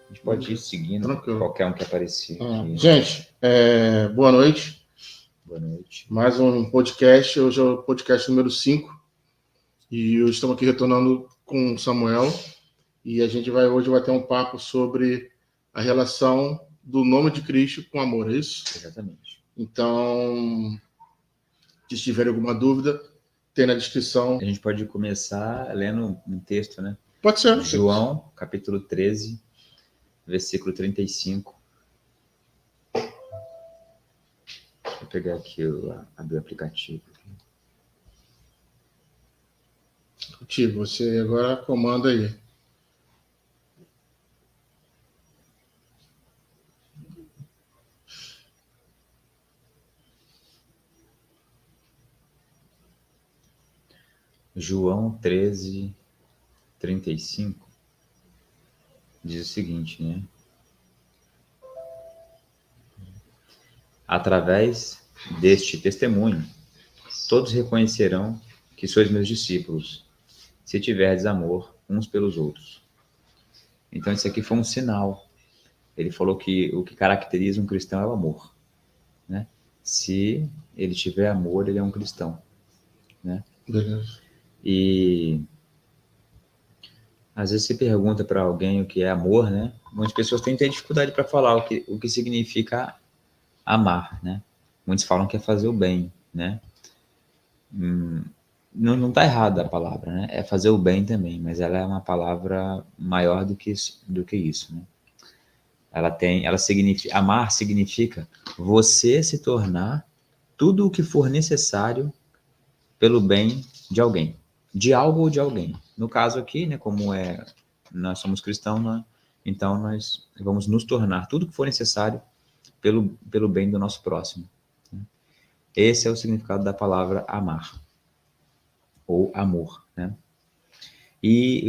A gente pode ir seguindo, tranquilo. Qualquer um que aparecer aqui. Gente, boa noite. Boa noite. Mais um podcast. Hoje é o podcast número 5. E hoje estamos aqui retornando com o Samuel. E a gente hoje vai ter um papo sobre a relação do nome de Cristo com amor, é isso? Exatamente. Então, se tiver alguma dúvida, tem na descrição. A gente pode começar lendo um texto, né? Pode ser. João, capítulo 13, versículo 35. Deixa eu pegar aqui, abrir o aplicativo. Tio, você agora comanda aí. João 13, 35 diz o seguinte, né? Através deste testemunho, todos reconhecerão que sois meus discípulos, se tiverdes amor uns pelos outros. Então, isso aqui foi um sinal. Ele falou que o que caracteriza um cristão é o amor, né? Se ele tiver amor, ele é um cristão, né? Beleza. E às vezes você pergunta para alguém o que é amor, né? Muitas pessoas têm dificuldade para falar o que significa amar, né? Muitos falam que é fazer o bem, né? Não está errada a palavra, né? É fazer o bem também, mas ela é uma palavra maior do que isso, né? Amar significa você se tornar tudo o que for necessário pelo bem de alguém, de algo ou de alguém. No caso aqui, né, nós somos cristãos, né, então nós vamos nos tornar tudo o que for necessário pelo bem do nosso próximo. Esse é o significado da palavra amar, ou amor, né? E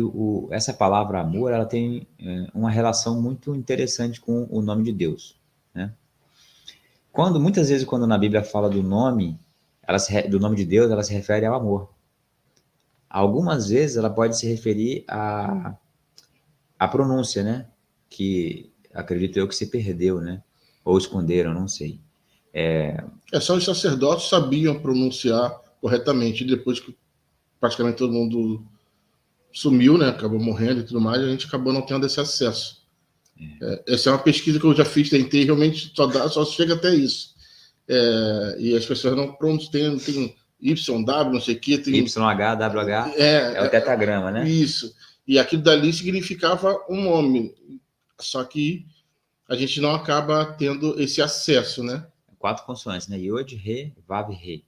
essa palavra amor, ela tem uma relação muito interessante com o nome de Deus, né? Muitas vezes, quando na Bíblia fala do nome de Deus, ela se refere ao amor. Algumas vezes ela pode se referir à pronúncia, né? Que acredito eu que se perdeu, né? Ou esconderam, não sei. Só os sacerdotes sabiam pronunciar corretamente. Depois que praticamente todo mundo sumiu, né? Acabou morrendo e tudo mais, a gente acabou não tendo esse acesso. Essa é uma pesquisa que eu já fiz, tentei, realmente só chega até isso. E as pessoas não pronunciam, tem YW, não sei o que, tem YHWH é o tetagrama, né? Isso. E aquilo dali significava um nome. Só que a gente não acaba tendo esse acesso, né? 4 consoantes, né? Yod, Re, Vav, Re.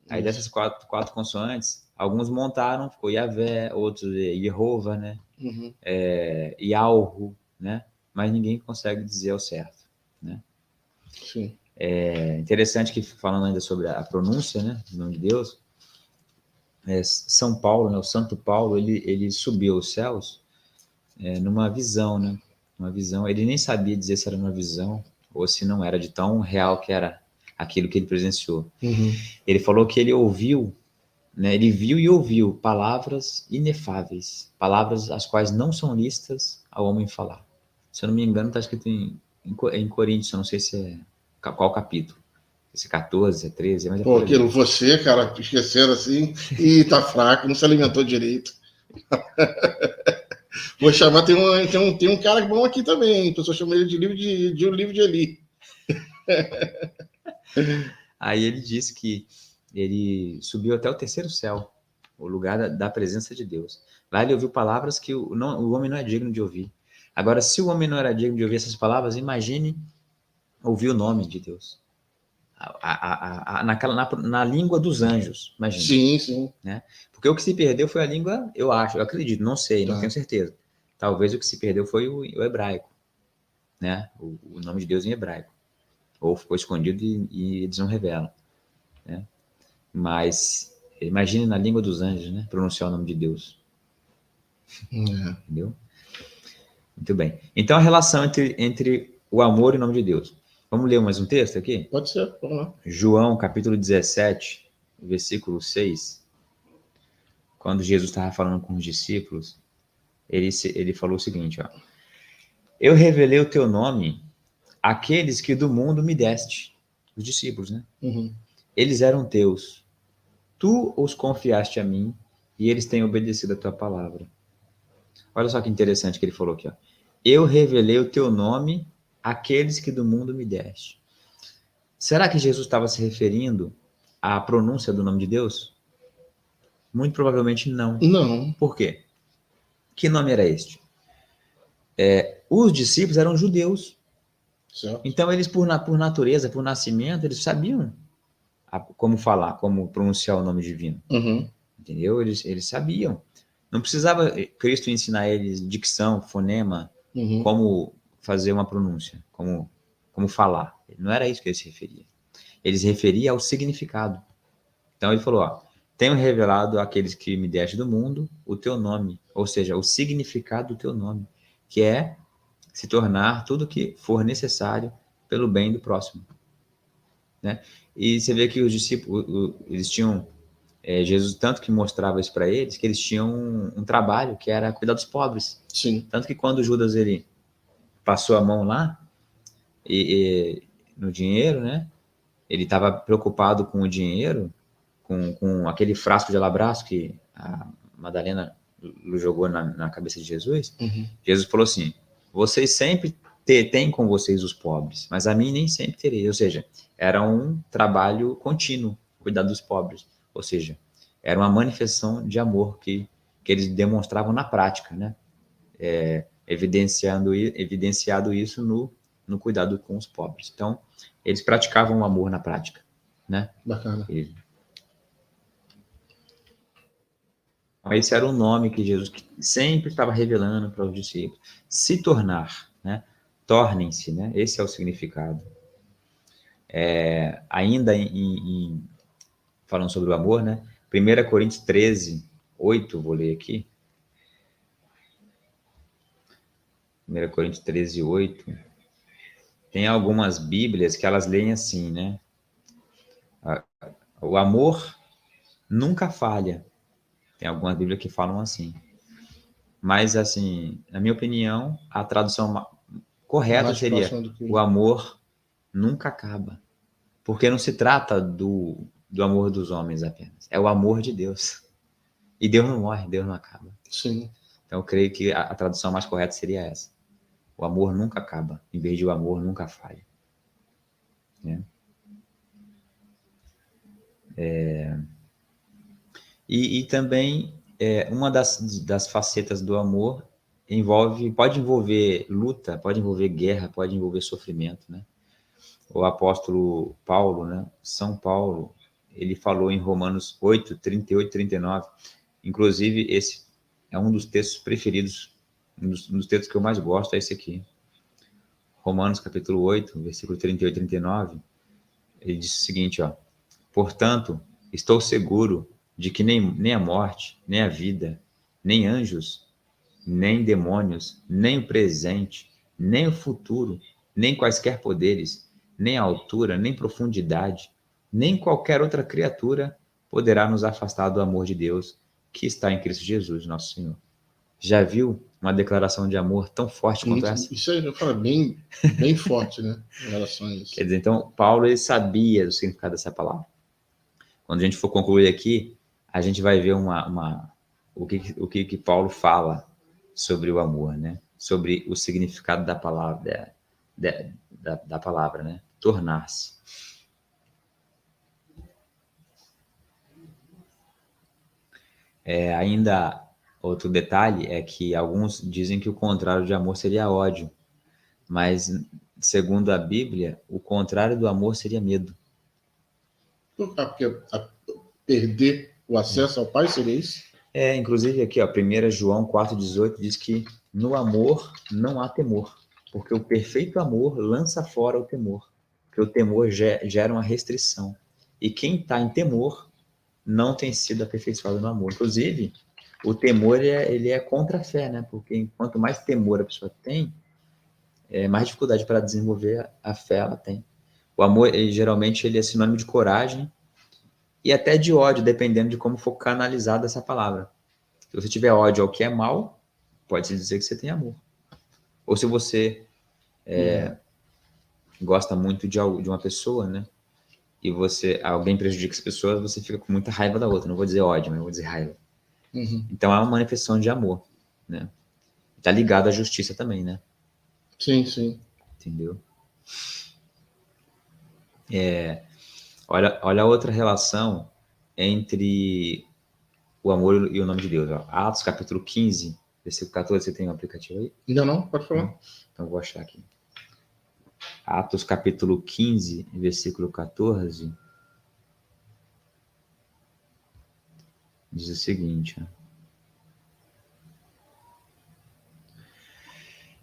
Aí dessas quatro consoantes, alguns montaram, ficou Yahvé, outros Yehovah, né? Uhum. Yalhu, né? Mas ninguém consegue dizer ao certo, né? Sim. É interessante que, falando ainda sobre a pronúncia, né, do nome de Deus, São Paulo, né, o Santo Paulo, ele subiu aos céus numa visão, né? Uma visão. Ele nem sabia dizer se era uma visão ou se não era, de tão real que era aquilo que ele presenciou. Uhum. Ele falou que ele ouviu, né, ele viu e ouviu palavras inefáveis, palavras as quais não são listas ao homem falar. Se eu não me engano, está escrito em Coríntios, eu não sei se é qual capítulo. Se é 14, é 13, mas é por Aquilo ali. você, cara, esqueceram assim, e tá fraco, não se alimentou direito. Vou chamar, tem um cara bom aqui também, a pessoa chama ele de um livro de Eli. Aí ele disse que ele subiu até o terceiro céu, o lugar da presença de Deus. Lá ele ouviu palavras que o homem não é digno de ouvir. Agora, se o homem não era digno de ouvir essas palavras, imagine ouvir o nome de Deus. Na língua dos anjos, imagine. Sim, sim. Né? Porque o que se perdeu foi a língua, eu acredito, não sei, não tenho certeza. Talvez o que se perdeu foi o hebraico, né? O nome de Deus em hebraico. Ou ficou escondido e eles não revelam, né? Mas imagine na língua dos anjos, né? Pronunciar o nome de Deus. Entendeu? Muito bem. Então, a relação entre o amor e o nome de Deus. Vamos ler mais um texto aqui? Pode ser, vamos lá. João, capítulo 17, versículo 6. Quando Jesus estava falando com os discípulos, ele falou o seguinte, ó. Eu revelei o teu nome àqueles que do mundo me deste. Os discípulos, né? Uhum. Eles eram teus. Tu os confiaste a mim e eles têm obedecido a tua palavra. Olha só que interessante que ele falou aqui, ó. Eu revelei o teu nome àqueles que do mundo me deste. Será que Jesus estava se referindo à pronúncia do nome de Deus? Muito provavelmente não. Não. Por quê? Que nome era este? Os discípulos eram judeus. Certo. Então, eles, por natureza, por nascimento, eles sabiam como falar, como pronunciar o nome divino. Uhum. Entendeu? Eles sabiam. Não precisava Cristo ensinar eles dicção, fonema, Uhum. como fazer uma pronúncia, como falar. Não era isso que ele se referia. Ele se referia ao significado. Então ele falou, ó, tenho revelado àqueles que me deste do mundo o teu nome, ou seja, o significado do teu nome, que é se tornar tudo que for necessário pelo bem do próximo. Né? E você vê que os discípulos, eles tinham, Jesus tanto que mostrava isso para eles, que eles tinham um trabalho que era cuidar dos pobres. Sim. Tanto que quando Judas ele passou a mão lá no dinheiro, né? Ele estava preocupado com o dinheiro, com aquele frasco de alabastro que a Madalena jogou na cabeça de Jesus. Uhum. Jesus falou assim: vocês sempre têm com vocês os pobres, mas a mim nem sempre terei. Ou seja, era um trabalho contínuo, cuidar dos pobres. Ou seja, era uma manifestação de amor que eles demonstravam na prática, né? Evidenciado isso no cuidado com os pobres. Então, eles praticavam o amor na prática, né? Bacana. Esse era o nome que Jesus sempre estava revelando para os discípulos. Se tornar, né? Tornem-se, né? Esse é o significado. Ainda falando sobre o amor, né? 1 Coríntios 13, 8, vou ler aqui. 1 Coríntios 13, 8. Tem algumas bíblias que elas leem assim, né? O amor nunca falha. Tem algumas bíblias que falam assim. Mas, assim, na minha opinião, a tradução correta Mais seria próximo do que... o amor nunca acaba. Porque não se trata do amor dos homens apenas. É o amor de Deus. E Deus não morre, Deus não acaba. Sim. Então, eu creio que a tradução mais correta seria essa. O amor nunca acaba, em vez de o amor nunca falha. Né? E também, uma das facetas do amor pode envolver luta, pode envolver guerra, pode envolver sofrimento, né? O apóstolo Paulo, né? São Paulo, ele falou em Romanos 8, 38, 39. Inclusive, esse é um dos textos preferidos, um dos textos que eu mais gosto é esse aqui. Romanos capítulo 8, versículo 38 e 39. Ele diz o seguinte, ó: portanto, estou seguro de que nem a morte, nem a vida, nem anjos, nem demônios, nem o presente, nem o futuro, nem quaisquer poderes, nem a altura, nem profundidade, nem qualquer outra criatura poderá nos afastar do amor de Deus que está em Cristo Jesus, nosso Senhor. Já viu uma declaração de amor tão forte quanto essa? Isso aí eu falo bem forte, né? Em relação a isso. Quer dizer, então, Paulo ele sabia do significado dessa palavra. Quando a gente for concluir aqui, a gente vai ver o que Paulo fala sobre o amor, né? Sobre o significado da palavra, da palavra, né? Tornar-se. Ainda outro detalhe é que alguns dizem que o contrário de amor seria ódio, mas segundo a Bíblia, o contrário do amor seria medo. Porque perder o acesso ao Pai seria isso? Inclusive aqui, ó, 1 João 4,18 diz que no amor não há temor, porque o perfeito amor lança fora o temor, porque o temor gera uma restrição. E quem está em temor não tem sido aperfeiçoado no amor. Inclusive, o temor ele é contra a fé, né? Porque quanto mais temor a pessoa tem, mais dificuldade para desenvolver a fé ela tem. O amor, geralmente, ele é sinônimo de coragem e até de ódio, dependendo de como for canalizada essa palavra. Se você tiver ódio ao que é mal, pode-se dizer que você tem amor. Ou se você gosta muito de uma pessoa, né? E alguém prejudica essa pessoa, você fica com muita raiva da outra. Não vou dizer ódio, mas vou dizer raiva. Uhum. Então é uma manifestação de amor, né? Tá ligado à justiça também, né? Sim, sim. Entendeu? Olha a outra relação entre o amor e o nome de Deus. Ó. Atos capítulo 15, versículo 14, você tem um aplicativo aí? Ainda não? Pode falar. Então vou achar aqui. Atos capítulo 15, versículo 14, diz o seguinte, ó.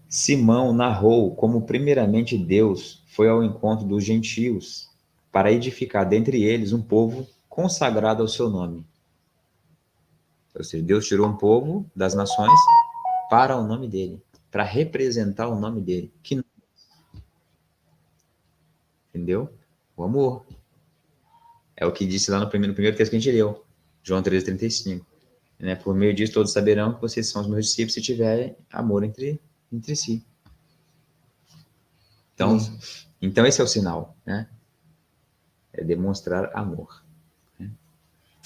Simão narrou como primeiramente Deus foi ao encontro dos gentios para edificar dentre eles um povo consagrado ao seu nome. Ou seja, Deus tirou um povo das nações para o nome dele, para representar o nome dele. Entendeu? O amor. É o que disse lá no primeiro texto que a gente leu, João 13,35. Né? Por meio disso, todos saberão que vocês são os meus discípulos se tiverem amor entre si. Então, esse é o sinal, né? É demonstrar amor. Né?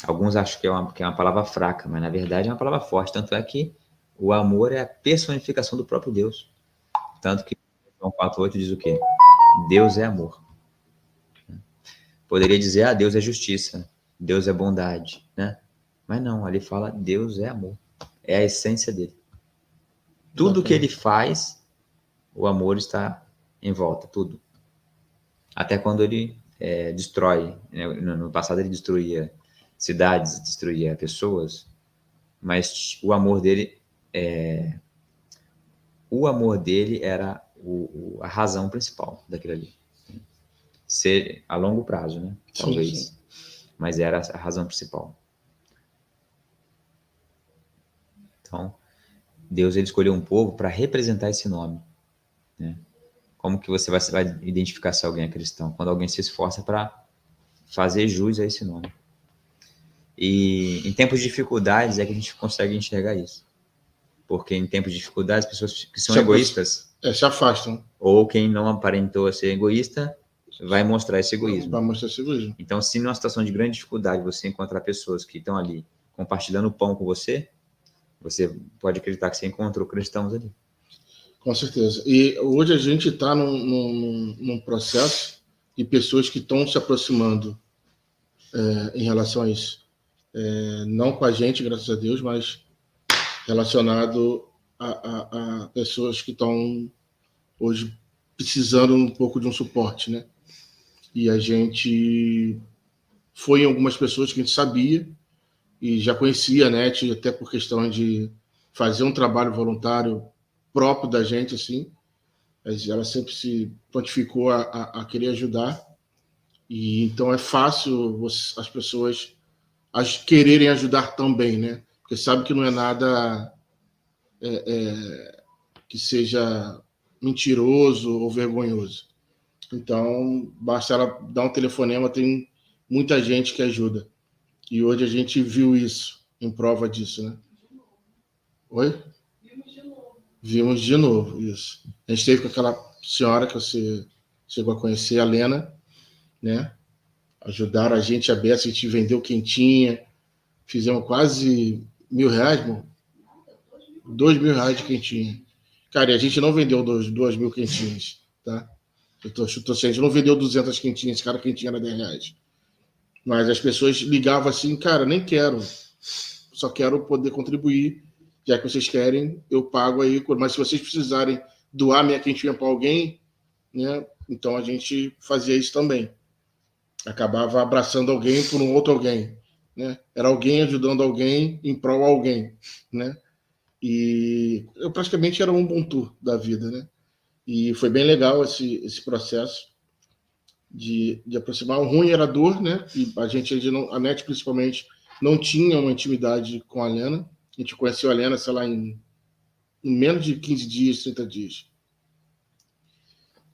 Alguns acham que é uma palavra fraca, mas na verdade é uma palavra forte. Tanto é que o amor é a personificação do próprio Deus. Tanto que João 4,8 diz o quê? Deus é amor. Poderia dizer, Deus é justiça, Deus é bondade, né? Mas não, ali fala, Deus é amor. É a essência dele. Tudo que ele faz, o amor está em volta, tudo. Até quando ele destrói. Né? No passado ele destruía cidades, destruía pessoas, mas o amor dele era a razão principal daquilo ali. Ser a longo prazo, né? Talvez. Sim. Mas era a razão principal. Então, Deus ele escolheu um povo para representar esse nome. Né? Como que você vai identificar se alguém é cristão? Quando alguém se esforça para fazer jus a esse nome. E em tempos de dificuldades é que a gente consegue enxergar isso. Porque em tempos de dificuldades, pessoas que são egoístas se afastam. Ou quem não aparentou ser egoísta vai mostrar esse egoísmo. Vai mostrar esse egoísmo. Então, se numa situação de grande dificuldade você encontrar pessoas que estão ali compartilhando o pão com você, você pode acreditar que você encontrou cristãos ali. Com certeza. E hoje a gente está num processo de pessoas que estão se aproximando em relação a isso. Não com a gente, graças a Deus, mas relacionado a pessoas que estão hoje precisando um pouco de um suporte, né? E a gente foi em algumas pessoas que a gente sabia e já conhecia a NET, até por questão de fazer um trabalho voluntário próprio da gente, assim. Ela sempre se prontificou a querer ajudar. E então é fácil as pessoas quererem ajudar também, né? Porque sabe que não é nada que seja mentiroso ou vergonhoso. Então, basta ela dar um telefonema, tem muita gente que ajuda. E hoje a gente viu isso, em prova disso, né? Oi? Vimos de novo, isso. A gente esteve com aquela senhora que você chegou a conhecer, a Lena, né? Ajudaram a gente, a Bessa, a gente vendeu quentinha, fizemos quase R$1.000, irmão. R$2.000 de quentinha. Cara, e a gente não vendeu 2.000 quentinhas, tá? Eu tô assim, a gente não vendeu 200 quentinhas, cada quentinha era R$10. Mas as pessoas ligavam assim, cara, nem quero, só quero poder contribuir, já que vocês querem, eu pago aí, mas se vocês precisarem doar minha quentinha para alguém, né, então a gente fazia isso também. Acabava abraçando alguém por um outro alguém, né? Era alguém ajudando alguém em prol a alguém, né? E eu praticamente era um Ubuntu da vida, né? E foi bem legal esse processo de aproximar. O ruim era a dor, né? E a NET principalmente, não tinha uma intimidade com a Lena. A gente conheceu a Lena, sei lá, em menos de 15 dias, 30 dias.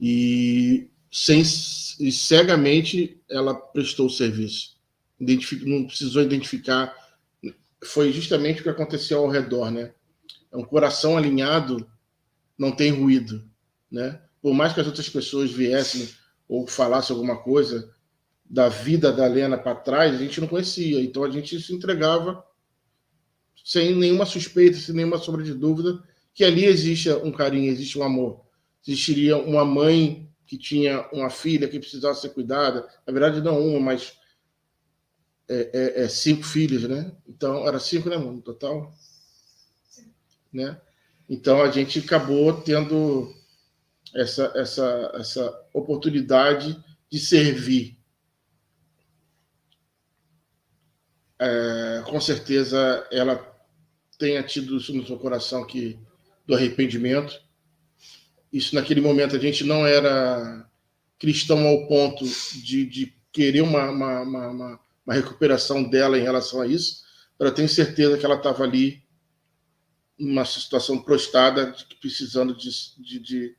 E cegamente ela prestou o serviço. Não precisou identificar. Foi justamente o que aconteceu ao redor, né? É um coração alinhado não tem ruído, né? Por mais que as outras pessoas viessem ou falassem alguma coisa da vida da Lena para trás, a gente não conhecia. Então a gente se entregava sem nenhuma suspeita, sem nenhuma sombra de dúvida, que ali existe um carinho, existe um amor. Existiria uma mãe que tinha uma filha que precisava ser cuidada. Na verdade, não uma, mas 5 filhos, né? Então, era 5, né, mano, no total? Né? Então, a gente acabou tendo essa oportunidade de servir. Com certeza, ela tenha tido isso no seu coração do arrependimento. Isso, naquele momento, a gente não era cristão ao ponto de querer uma recuperação dela em relação a isso. Eu tenho certeza que ela estava ali numa situação prostrada, precisando de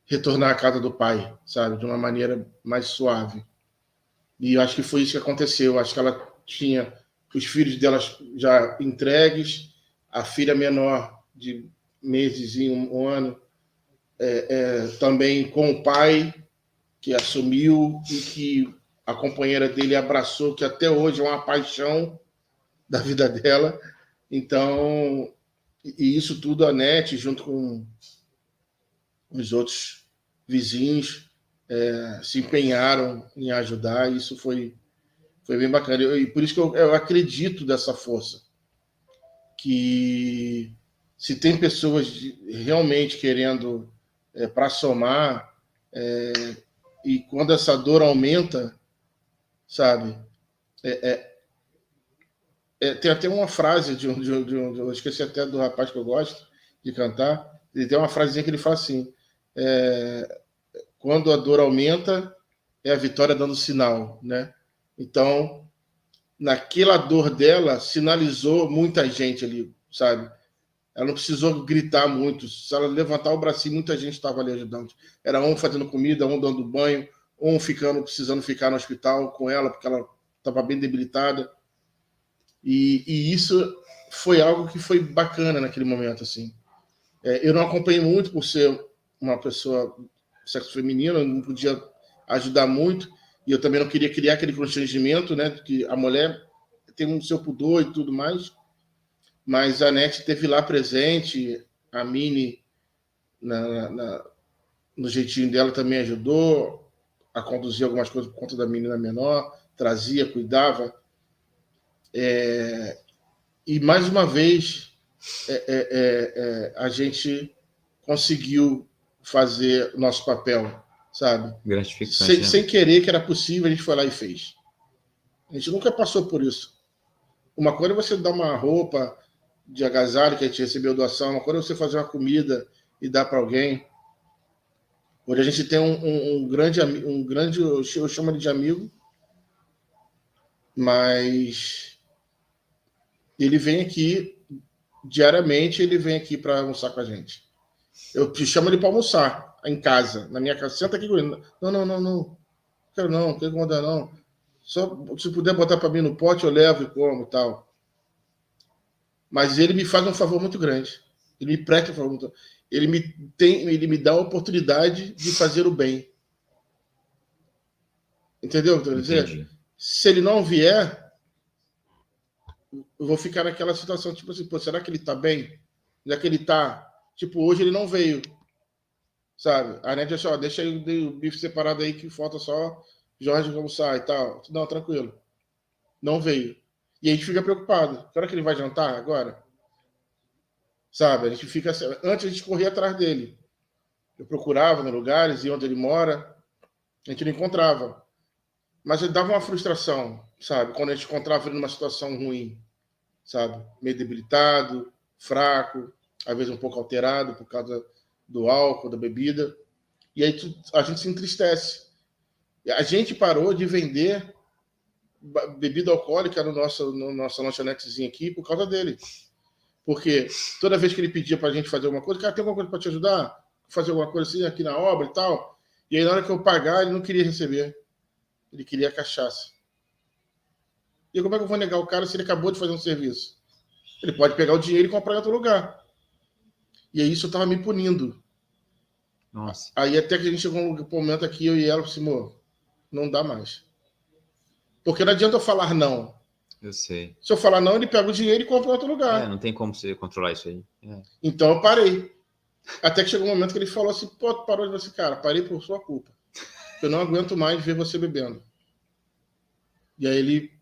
retornar à casa do pai, sabe? De uma maneira mais suave. E eu acho que foi isso que aconteceu. Eu acho que ela tinha os filhos dela já entregues, a filha menor de meses e um ano também com o pai, que assumiu e que a companheira dele abraçou, que até hoje é uma paixão da vida dela. Então, e isso tudo a NET, junto com os outros vizinhos, se empenharam em ajudar, e isso foi bem bacana. E por isso que eu acredito dessa força, que se tem pessoas realmente querendo para somar, e quando essa dor aumenta, sabe? Tem até uma frase eu esqueci até do rapaz que eu gosto de cantar. Ele tem uma frasezinha que ele fala assim: quando a dor aumenta, é a vitória dando sinal, né? Então, naquela dor dela, sinalizou muita gente ali, sabe? Ela não precisou gritar muito. Se ela levantar o bracinho, muita gente estava ali ajudando. Era um fazendo comida, um dando banho, um precisando ficar no hospital com ela, porque ela estava bem debilitada. E isso foi algo que foi bacana naquele momento, assim. Eu não acompanhei muito por ser uma pessoa sexo feminino, eu não podia ajudar muito, e eu também não queria criar aquele constrangimento, né, que a mulher tem um seu pudor e tudo mais, mas a NET esteve lá presente, a Mini, no jeitinho dela, também ajudou a conduzir algumas coisas por conta da menina menor, trazia, cuidava. E, mais uma vez, a gente conseguiu fazer o nosso papel, sabe? Gratificante, sem querer que era possível, a gente foi lá e fez. A gente nunca passou por isso. Uma coisa é você dar uma roupa de agasalho que a gente recebeu doação, uma coisa é você fazer uma comida e dar para alguém. Hoje a gente tem um grande, eu chamo ele de amigo, mas ele vem aqui diariamente, ele vem aqui para almoçar com a gente. Eu chamo ele para almoçar em casa, na minha casa. Senta aqui com ele. Não. Quero não incomodar não. Só se puder botar para mim no pote, eu levo e como e tal. Mas ele me faz um favor muito grande. Ele me presta um favor muito grande. Ele me dá a oportunidade de fazer o bem. Entendeu o que eu quero dizer? Se ele não vier, eu vou ficar naquela situação, tipo assim, pô, será que ele tá bem? Já que ele tá... Tipo, hoje ele não veio, sabe? A NET disse, deixa aí o bife separado aí que falta só Jorge almoçar e tal. Não, tranquilo. Não veio. E a gente fica preocupado. Que hora que ele vai jantar agora? Sabe? A gente fica... Antes a gente corria atrás dele. Eu procurava nos lugares, ia onde ele mora. A gente não encontrava. Mas ele dava uma frustração, sabe? Quando a gente encontrava ele numa situação ruim, sabe? Meio debilitado, fraco, às vezes um pouco alterado por causa do álcool, da bebida. E aí a gente se entristece. A gente parou de vender bebida alcoólica no nossa lanchonetezinha aqui por causa dele. Porque toda vez que ele pedia pra gente fazer alguma coisa, cara, tem alguma coisa para te ajudar? Fazer alguma coisa assim aqui na obra e tal. E aí na hora que eu pagar, ele não queria receber. Ele queria cachaça. E como é que eu vou negar o cara se ele acabou de fazer um serviço? Ele pode pegar o dinheiro e comprar em outro lugar. E aí isso estava me punindo. Nossa. Aí até que a gente chegou um momento aqui, eu e ela, assim, amor, não dá mais. Porque não adianta eu falar não. Eu sei. Se eu falar não, ele pega o dinheiro e compra em outro lugar. Não tem como você controlar isso aí. Então eu parei. Até que chegou um momento que ele falou assim, pô, tu parou de você, cara, parei por sua culpa. Eu não aguento mais ver você bebendo. E aí ele,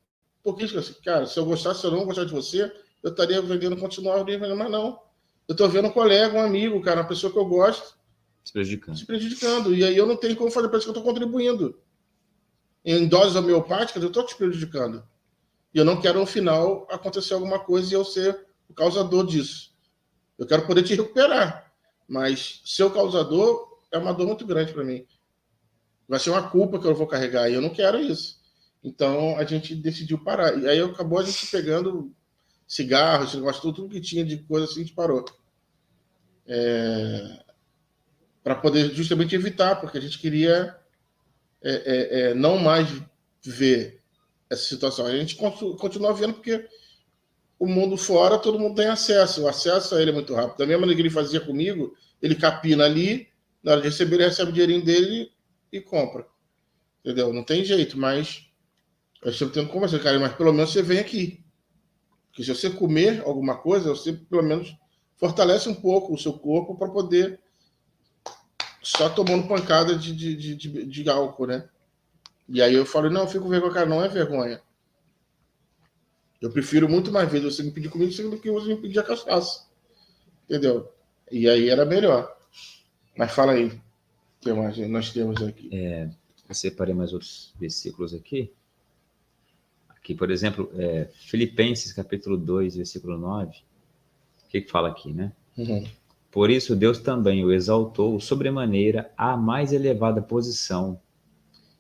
por que isso? Assim, cara, se eu gostasse, se eu não gostasse de você, eu estaria vendendo, continuar vendendo, mas não. Eu tô vendo um colega, um amigo, cara, uma pessoa que eu gosto, se prejudicando. E aí eu não tenho como fazer, parece que eu tô contribuindo. Em doses homeopáticas, eu tô te prejudicando. E eu não quero, no final, acontecer alguma coisa e eu ser o causador disso. Eu quero poder te recuperar. Mas ser o causador é uma dor muito grande para mim. Vai ser uma culpa que eu vou carregar e eu não quero isso. Então a gente decidiu parar. E aí acabou a gente pegando cigarros, tudo que tinha de coisa assim, a gente parou. Para poder justamente evitar, porque a gente queria não mais ver essa situação. A gente continua vendo porque o mundo fora, todo mundo tem acesso. O acesso a ele é muito rápido. Da mesma maneira que ele fazia comigo, ele capina ali, na hora de receber, ele recebe o dinheirinho dele e compra. Entendeu? Não tem jeito, mas eu sempre tenho que conversar, cara, mas pelo menos você vem aqui. Porque se você comer alguma coisa, você pelo menos fortalece um pouco o seu corpo para poder só tomando pancada de álcool, né? E aí eu falo, não, eu fico vergonha, cara, não é vergonha. Eu prefiro muito mais vezes você me pedir comida do que você me pedir a cachaça. Entendeu? E aí era melhor. Mas fala aí, o que mais nós temos aqui? Eu separei mais outros versículos aqui. Aqui, por exemplo, Filipenses capítulo 2, versículo 9. O que fala aqui, né? Uhum. Por isso Deus também o exaltou sobremaneira à mais elevada posição.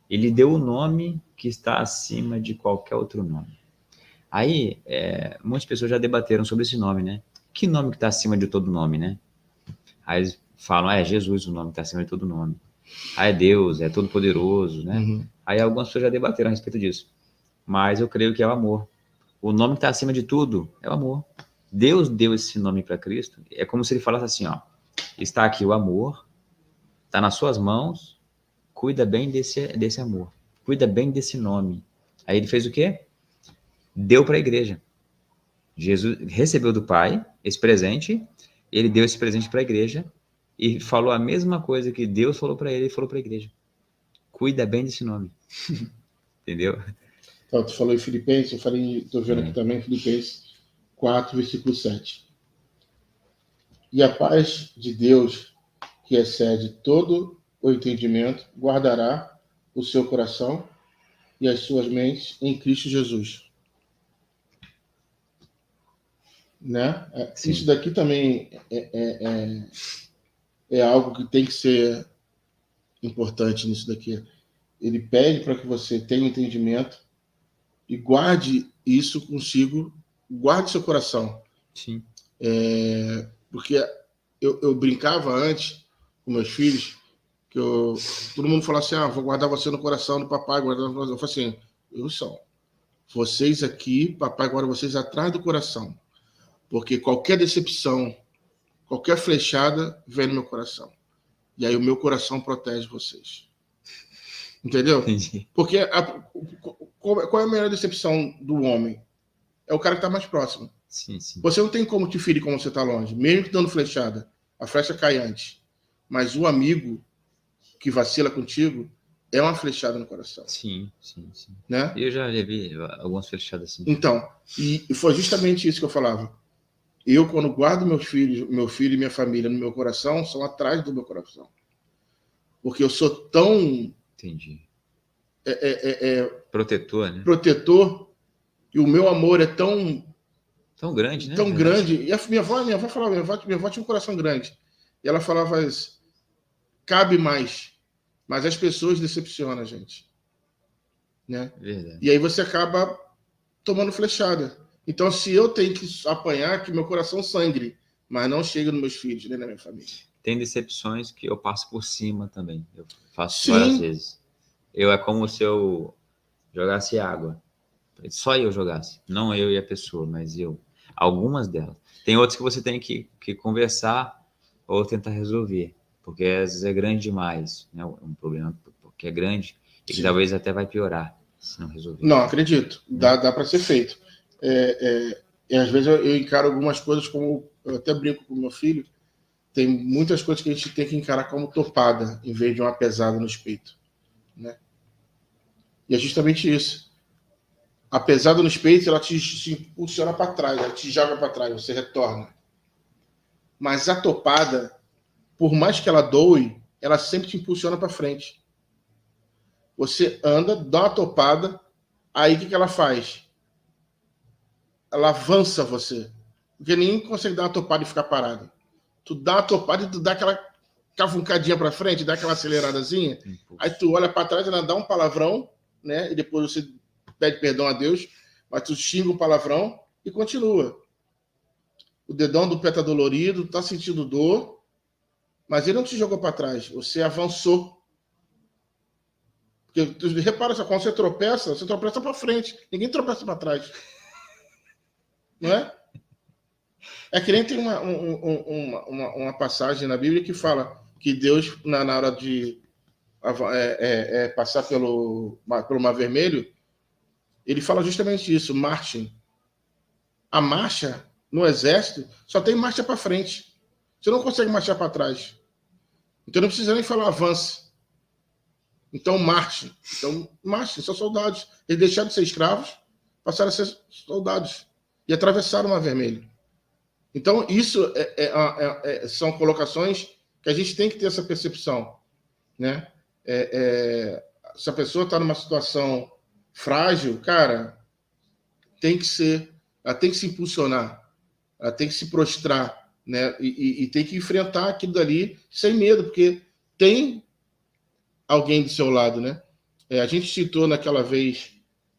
Ele deu o nome que está acima de qualquer outro nome. Aí, muitas pessoas já debateram sobre esse nome, né? Que nome que está acima de todo nome, né? Aí eles falam, é Jesus o nome que está acima de todo nome. É Deus, é todo poderoso, né? Uhum. Aí algumas pessoas já debateram a respeito disso. Mas eu creio que é o amor. O nome que está acima de tudo é o amor. Deus deu esse nome para Cristo. É como se ele falasse assim, ó, está aqui o amor, está nas suas mãos, cuida bem desse amor, cuida bem desse nome. Aí ele fez o quê? Deu para a igreja. Jesus recebeu do Pai esse presente, ele deu esse presente para a igreja e falou a mesma coisa que Deus falou para ele e falou para a igreja. Cuida bem desse nome. Entendeu? Então, tu falou em Filipenses, eu falei, estou vendo aqui também, Filipenses 4, versículo 7. E a paz de Deus, que excede todo o entendimento, guardará o seu coração e as suas mentes em Cristo Jesus. Né? Isso daqui também é algo que tem que ser importante nisso daqui. Ele pede para que você tenha entendimento e guarde isso consigo, guarde seu coração. Sim. Porque eu brincava antes com meus filhos, que todo mundo falava assim, vou guardar você no coração do papai, guardar. Eu falei assim, vocês aqui, papai guarda vocês atrás do coração, porque qualquer decepção, qualquer flechada vem no meu coração. E aí o meu coração protege vocês. Entendeu? Entendi. Porque qual é a melhor decepção do homem? É o cara que está mais próximo. Sim, sim. Você não tem como te ferir quando você está longe, mesmo que dando flechada. A flecha cai antes. Mas o amigo que vacila contigo é uma flechada no coração. Sim, sim, sim. Né? Eu já vi algumas flechadas assim. Então, e foi justamente isso que eu falava. Eu, quando guardo meu filho e minha família no meu coração, são atrás do meu coração. Porque eu sou tão... Entendi. Protetor, né? Protetor, e o meu amor é tão grande, né? Tão grande. E a minha avó falava, minha avó tinha um coração grande. E ela falava isso, cabe mais. Mas as pessoas decepcionam a gente. Né? Verdade. E aí você acaba tomando flechada. Então, se eu tenho que apanhar, que meu coração sangre, mas não chega nos meus filhos, nem na minha família. Tem decepções que eu passo por cima também. Eu faço várias vezes. É como se eu jogasse água. Só eu jogasse. Não eu e a pessoa, mas eu. Algumas delas. Tem outras que você tem que conversar ou tentar resolver, porque às vezes é grande demais, né? Um problema que é grande e que Sim. talvez até vai piorar se não resolver. Não, acredito. Dá para ser feito. E às vezes eu encaro algumas coisas como... Eu até brinco com o meu filho. Tem muitas coisas que a gente tem que encarar como topada, em vez de uma pesada no peito, né? E é justamente isso. A pesada no peito, ela te impulsiona para trás, ela te joga para trás, você retorna. Mas a topada, por mais que ela doe, ela sempre te impulsiona para frente. Você anda, dá uma topada, aí o que ela faz? Ela avança você. Porque ninguém consegue dar uma topada e ficar parado. Tu dá uma topada e tu dá aquela cavuncadinha para frente, dá aquela aceleradazinha, aí tu olha para trás, ela dá um palavrão, né? E depois você pede perdão a Deus, mas tu xinga um palavrão e continua. O dedão do pé tá dolorido, tá sentindo dor, mas ele não te jogou para trás, você avançou. Porque tu repara só, quando você tropeça para frente, ninguém tropeça para trás. Não é? É que nem tem uma passagem na Bíblia que fala que Deus, na hora de passar pelo Mar Vermelho, ele fala justamente isso, marchem. A marcha no exército só tem marcha para frente. Você não consegue marchar para trás. Então não precisa nem falar avance. Então marchem. Então marchem, são soldados. Eles deixaram de ser escravos, passaram a ser soldados e atravessaram o Mar Vermelho. Então isso são colocações que a gente tem que ter essa percepção, né? Se a pessoa está numa situação frágil, cara, ela tem que se impulsionar, ela tem que se prostrar, né? E tem que enfrentar aquilo dali sem medo, porque tem alguém do seu lado, né? A gente citou naquela vez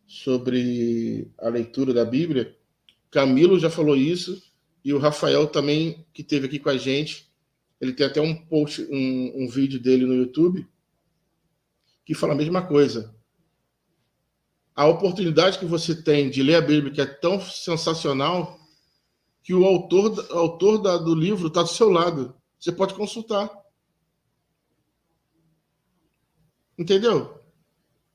sobre a leitura da Bíblia, Camilo já falou isso, e o Rafael também, que esteve aqui com a gente, ele tem até um post, um vídeo dele no YouTube, que fala a mesma coisa. A oportunidade que você tem de ler a Bíblia, que é tão sensacional, que o autor do livro está do seu lado. Você pode consultar. Entendeu?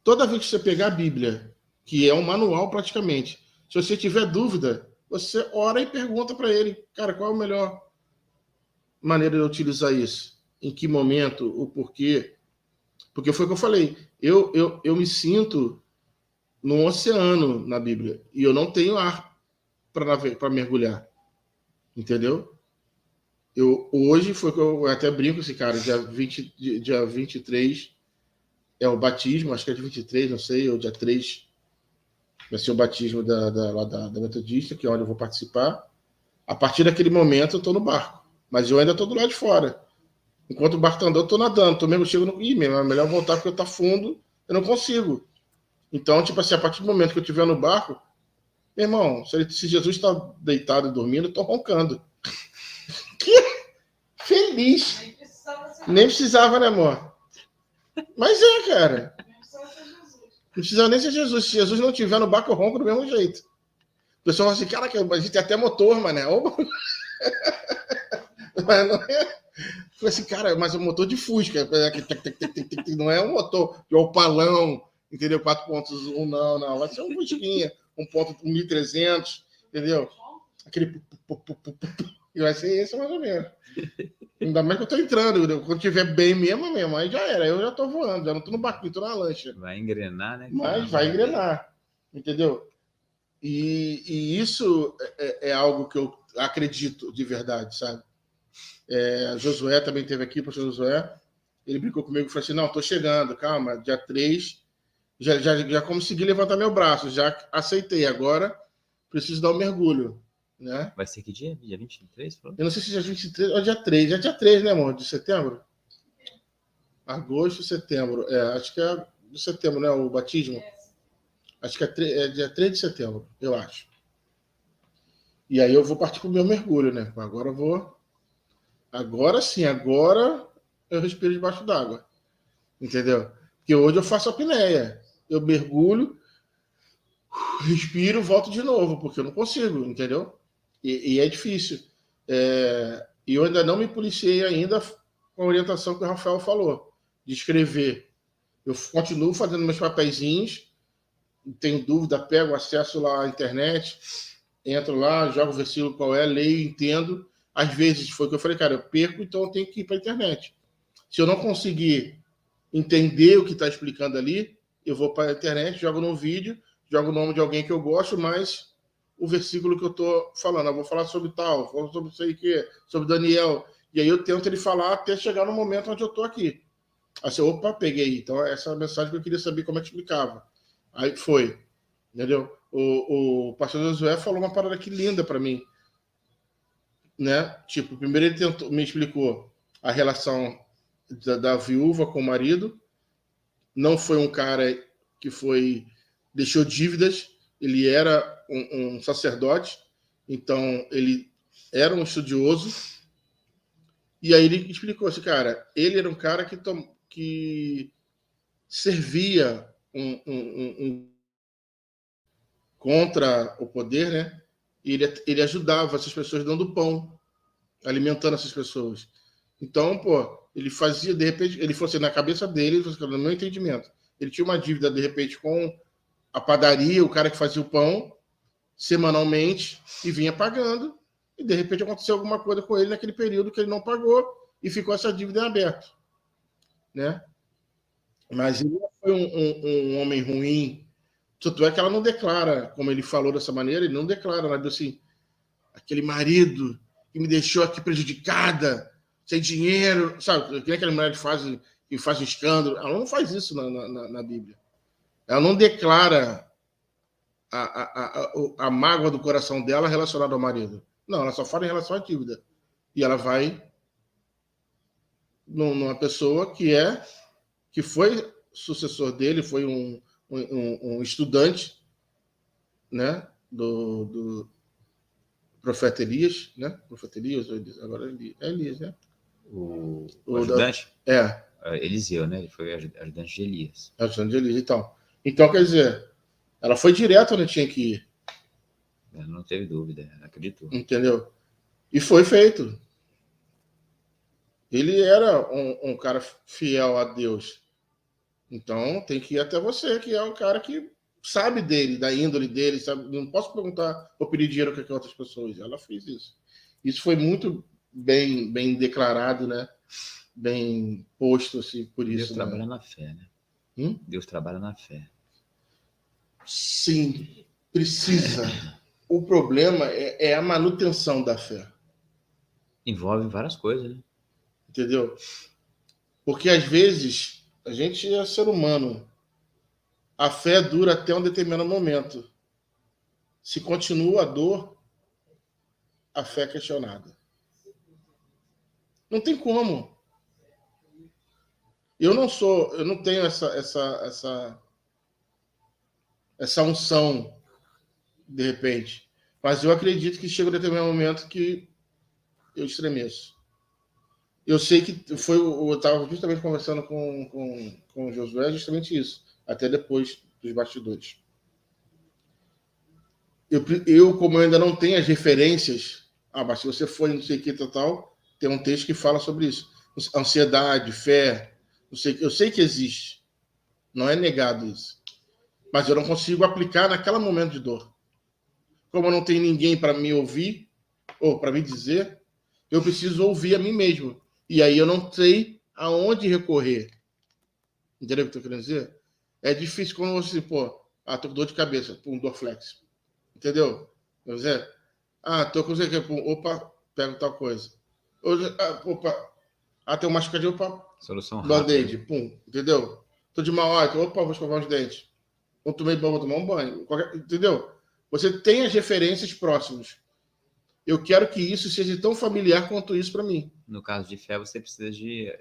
Toda vez que você pegar a Bíblia, que é um manual praticamente, se você tiver dúvida, você ora e pergunta para ele, cara, qual é a melhor maneira de utilizar isso? Em que momento? O porquê? Porque foi o que eu falei. Eu me sinto num oceano na Bíblia e eu não tenho ar para mergulhar. Entendeu? Hoje foi que eu até brinco esse cara, dia 23 é o batismo, acho que é dia 23, não sei, ou dia 3 vai ser o batismo da Metodista, que é onde eu vou participar. A partir daquele momento eu estou no barco, mas eu ainda estou do lado de fora. Enquanto o barco está andando, eu estou nadando, tô mesmo chego no... Ih, é melhor voltar porque eu tá fundo, eu não consigo. Então, tipo assim, a partir do momento que eu estiver no barco, meu irmão, se Jesus está deitado e dormindo, eu estou roncando. Que feliz. Nem precisava, né, amor? Mas cara. Não precisava nem ser Jesus. Se Jesus não estiver no barco, eu ronco do mesmo jeito. O pessoal fala assim, caraca, a gente tem até motor, mané. Mas não é... Eu falei assim, cara, mas é um motor de Fusca. Não é um motor de opalão, entendeu? 4.1, não. Vai ser um Fusquinha, 1.1300, entendeu? Aquele... E vai ser esse mais ou menos. Ainda mais que eu tô entrando. Quando tiver bem mesmo, aí já era. Eu já tô voando, já não tô no barquinho, tô na lancha. Vai engrenar, né? Mas vai engrenar, entendeu? E isso é algo que eu acredito de verdade, sabe? Josué também esteve aqui, o pastor Josué. Ele brincou comigo e falou assim: não, tô chegando, calma, dia 3, já consegui levantar meu braço, já aceitei, agora preciso dar um mergulho. Né? Vai ser que dia? Dia 23? Falou? Eu não sei se é dia 23 ou dia 3. Já é dia 3, né, amor? De setembro? Agosto, setembro. Acho que é de setembro, né? O batismo. Acho que é dia 3 de setembro, eu acho. E aí eu vou partir pro meu mergulho, né? Agora eu vou. Agora sim, agora eu respiro debaixo d'água. Entendeu? Porque hoje eu faço a apneia. Eu mergulho, respiro, volto de novo, porque eu não consigo, entendeu? E é difícil. E eu ainda não me policiei ainda com a orientação que o Rafael falou, de escrever. Eu continuo fazendo meus papeizinhos, tenho dúvida, pego acesso lá à internet, entro lá, jogo o versículo qual é, leio, entendo. Às vezes, foi o que eu falei, cara, eu perco, então eu tenho que ir para a internet. Se eu não conseguir entender o que está explicando ali, eu vou para a internet, jogo no vídeo, jogo o nome de alguém que eu gosto, mas o versículo que eu estou falando, eu vou falar sobre tal, vou falar sobre isso aí que sobre Daniel, e aí eu tento ele falar até chegar no momento onde eu estou aqui. Assim, opa, peguei. Então, essa é a mensagem que eu queria saber como é que explicava. Aí foi, entendeu? O pastor Josué falou uma parada aqui linda para mim, né? Tipo, primeiro ele tentou, me explicou a relação da viúva com o marido. Não foi um cara que deixou dívidas, ele era um sacerdote, então ele era um estudioso. E aí ele explicou assim, cara, ele era um cara que servia contra o poder, né? E ele ajudava essas pessoas dando pão, alimentando essas pessoas. Então, pô, ele fazia, de repente, ele fosse na cabeça dele, ele fosse, no meu entendimento, ele tinha uma dívida, de repente, com a padaria, o cara que fazia o pão, semanalmente, e vinha pagando, e de repente aconteceu alguma coisa com ele naquele período que ele não pagou, e ficou essa dívida em aberto, né? Mas ele não foi um homem ruim. Tanto é que ela não declara, como ele falou dessa maneira, ele não declara nada assim, aquele marido que me deixou aqui prejudicada, sem dinheiro, sabe? Que nem aquela mulher que faz um escândalo. Ela não faz isso na Bíblia. Ela não declara a mágoa do coração dela relacionada ao marido. Não, ela só fala em relação à dívida. E ela vai numa pessoa que foi sucessor dele, foi um estudante, né, do profeta Elias, né? Profeta Elias, agora é Elias, né? O ajudante? Eliseu, né? Ele foi ajudante de Elias. Ajudante de Elias e tal. Então, quer dizer, ela foi direto onde tinha que ir. Ela não teve dúvida, ela acreditou. Entendeu? E foi feito. Ele era um cara fiel a Deus. Então, tem que ir até você, que é um cara que sabe dele, da índole dele, sabe? Não posso perguntar ou pedir dinheiro que outras pessoas. Ela fez isso. Isso foi muito bem declarado, né? Bem posto, assim, por Deus isso. Deus trabalha, né? Na fé, né? Deus trabalha na fé. Sim, precisa. O problema é a manutenção da fé. Envolve várias coisas, né? Entendeu? Porque, às vezes, a gente é ser humano. A fé dura até um determinado momento. Se continua a dor, a fé é questionada. Não tem como. Eu não tenho essa unção, de repente. Mas eu acredito que chega um determinado momento que eu estremeço. Eu sei que eu estava justamente conversando com o Josué, justamente isso, até depois dos bastidores. Eu, como eu ainda não tenho as referências, mas se você for não sei o que, tal, tem um texto que fala sobre isso. Ansiedade, fé, não sei, eu sei que existe. Não é negado isso. Mas eu não consigo aplicar naquele momento de dor. Como eu não tenho ninguém para me ouvir, ou para me dizer, eu preciso ouvir a mim mesmo. E aí eu não sei aonde recorrer. Entendeu o que eu estou querendo dizer? É difícil quando você, tô com dor de cabeça, um Dorflex. Entendeu? Quer dizer, tô com opa, pego tal coisa. Tem um machucadinho, opa, solução band-aid, rápida. pum, entendeu? Tô de mau hálito, opa, vou escovar os dentes. Não tomei banho, vou tomar um banho. Entendeu? Você tem as referências próximas. Eu quero que isso seja tão familiar quanto isso para mim. No caso de fé, você precisa de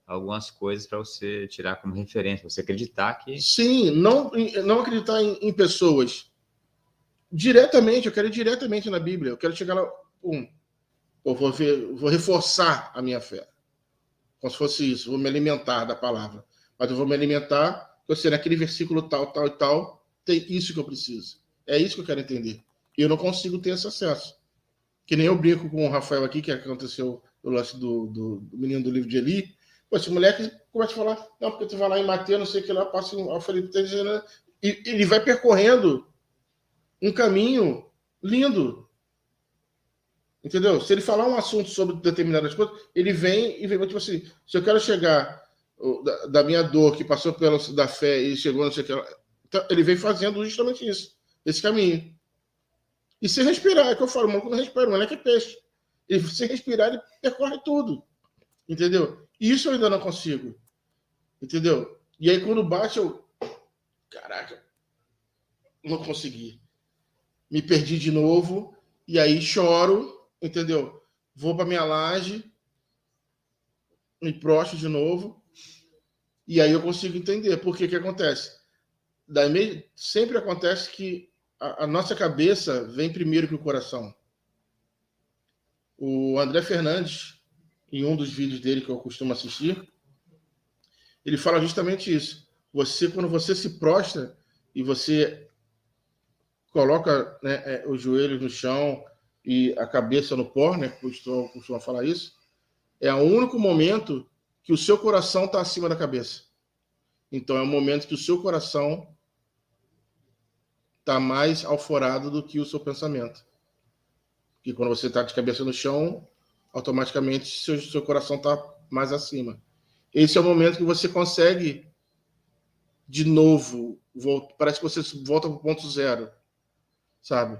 algumas coisas para você tirar como referência, você acreditar que... Sim, não acreditar em pessoas. Diretamente, eu quero ir diretamente na Bíblia. Eu quero chegar lá, vou reforçar a minha fé. Como se fosse isso, vou me alimentar da palavra. Mas eu vou me alimentar, você naquele versículo tal, tal e tal, tem isso que eu preciso. É isso que eu quero entender. E eu não consigo ter esse acesso. Que nem eu brinco com o Rafael aqui, que aconteceu o lance do menino do livro de Eli. Pô, esse moleque começa a falar, não, porque tu vai lá em Mateus, não sei o que lá, passa eu falei, e ele vai percorrendo um caminho lindo. Entendeu? Se ele falar um assunto sobre determinadas coisas, ele vem e vem, tipo assim, se eu quero chegar da minha dor, que passou pela da fé e chegou, não sei o que lá, então, ele vem fazendo justamente isso, esse caminho. E se respirar, é que eu falo, mano, quando respira, não é que é peixe. E se respirar, ele percorre tudo. Entendeu? E isso eu ainda não consigo. Entendeu? E aí quando bate, eu. Caraca, não consegui. Me perdi de novo. E aí choro, entendeu? Vou para minha laje, me prostro de novo. E aí eu consigo entender. Por que acontece? Sempre acontece que a nossa cabeça vem primeiro que o coração. O André Fernandes, em um dos vídeos dele que eu costumo assistir, ele fala justamente isso. Quando você se prostra e você coloca, né, os joelhos no chão e a cabeça no pó, né, costuma falar isso, é o único momento que o seu coração está acima da cabeça. Então é o momento que o seu coração está mais alforado do que o seu pensamento. Porque quando você está de cabeça no chão, automaticamente seu coração está mais acima. Esse é o momento que você consegue, de novo, parece que você volta para o ponto zero, sabe?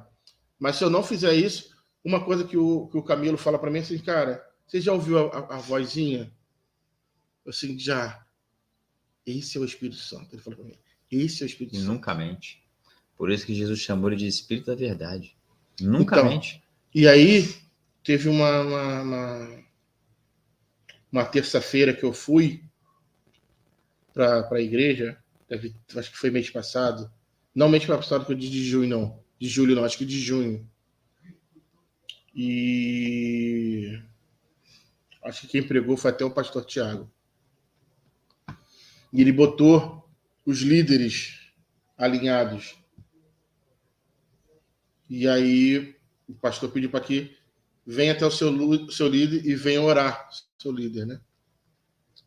Mas se eu não fizer isso, uma coisa que o Camilo fala para mim é assim, cara, você já ouviu a vozinha? Assim, já. Esse é o Espírito Santo. Ele falou para mim, esse é o Espírito E Santo. nunca mente. Por isso que Jesus chamou ele de Espírito da Verdade. Nunca Então, mente. E aí, teve uma terça-feira que eu fui para a igreja, acho que foi mês passado. Não mês passado, que eu disse de junho, não. De julho, não, acho que de junho. E acho que quem pregou foi até o pastor Tiago. E ele botou os líderes alinhados. E aí o pastor pediu para que venha até o seu líder e venha orar, seu líder, né?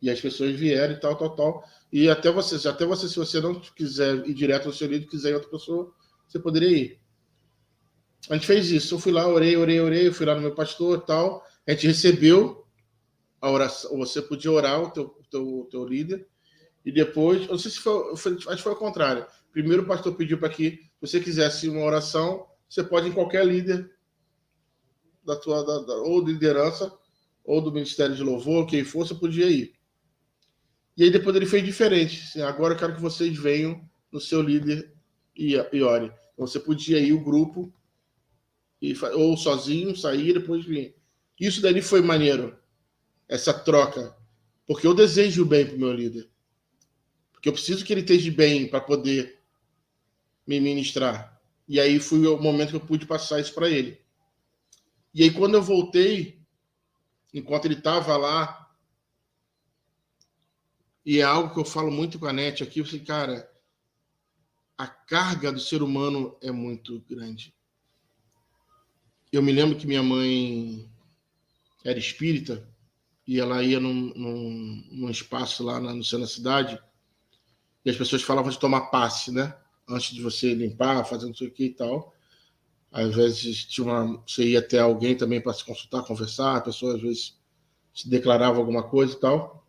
E as pessoas vieram e tal. E até você, se você não quiser ir direto ao seu líder, quiser ir outra pessoa, você poderia ir. A gente fez isso. Eu fui lá, orei, eu fui lá no meu pastor e tal. A gente recebeu a oração. Você podia orar o teu líder. E depois, eu não sei se acho que foi o contrário. Primeiro o pastor pediu para que, se você quisesse uma oração, você pode ir em qualquer líder ou de liderança, ou do Ministério de Louvor, quem for, você podia ir. E aí depois ele fez diferente. Assim, agora eu quero que vocês venham no seu líder e ore. Então, você podia ir o grupo, ou sozinho, sair e depois vir. Isso daí foi maneiro, essa troca. Porque eu desejo o bem para o meu líder. Porque eu preciso que ele esteja bem para poder me ministrar. E aí foi o momento que eu pude passar isso para ele. E aí quando eu voltei, enquanto ele estava lá, e é algo que eu falo muito com a NET aqui, eu falei, cara, a carga do ser humano é muito grande. Eu me lembro que minha mãe era espírita e ela ia num espaço lá no centro da cidade e as pessoas falavam de tomar passe, né? Antes de você limpar, fazer não sei o que e tal. Às vezes você ia até alguém também para se consultar, conversar, a pessoa às vezes se declarava alguma coisa e tal.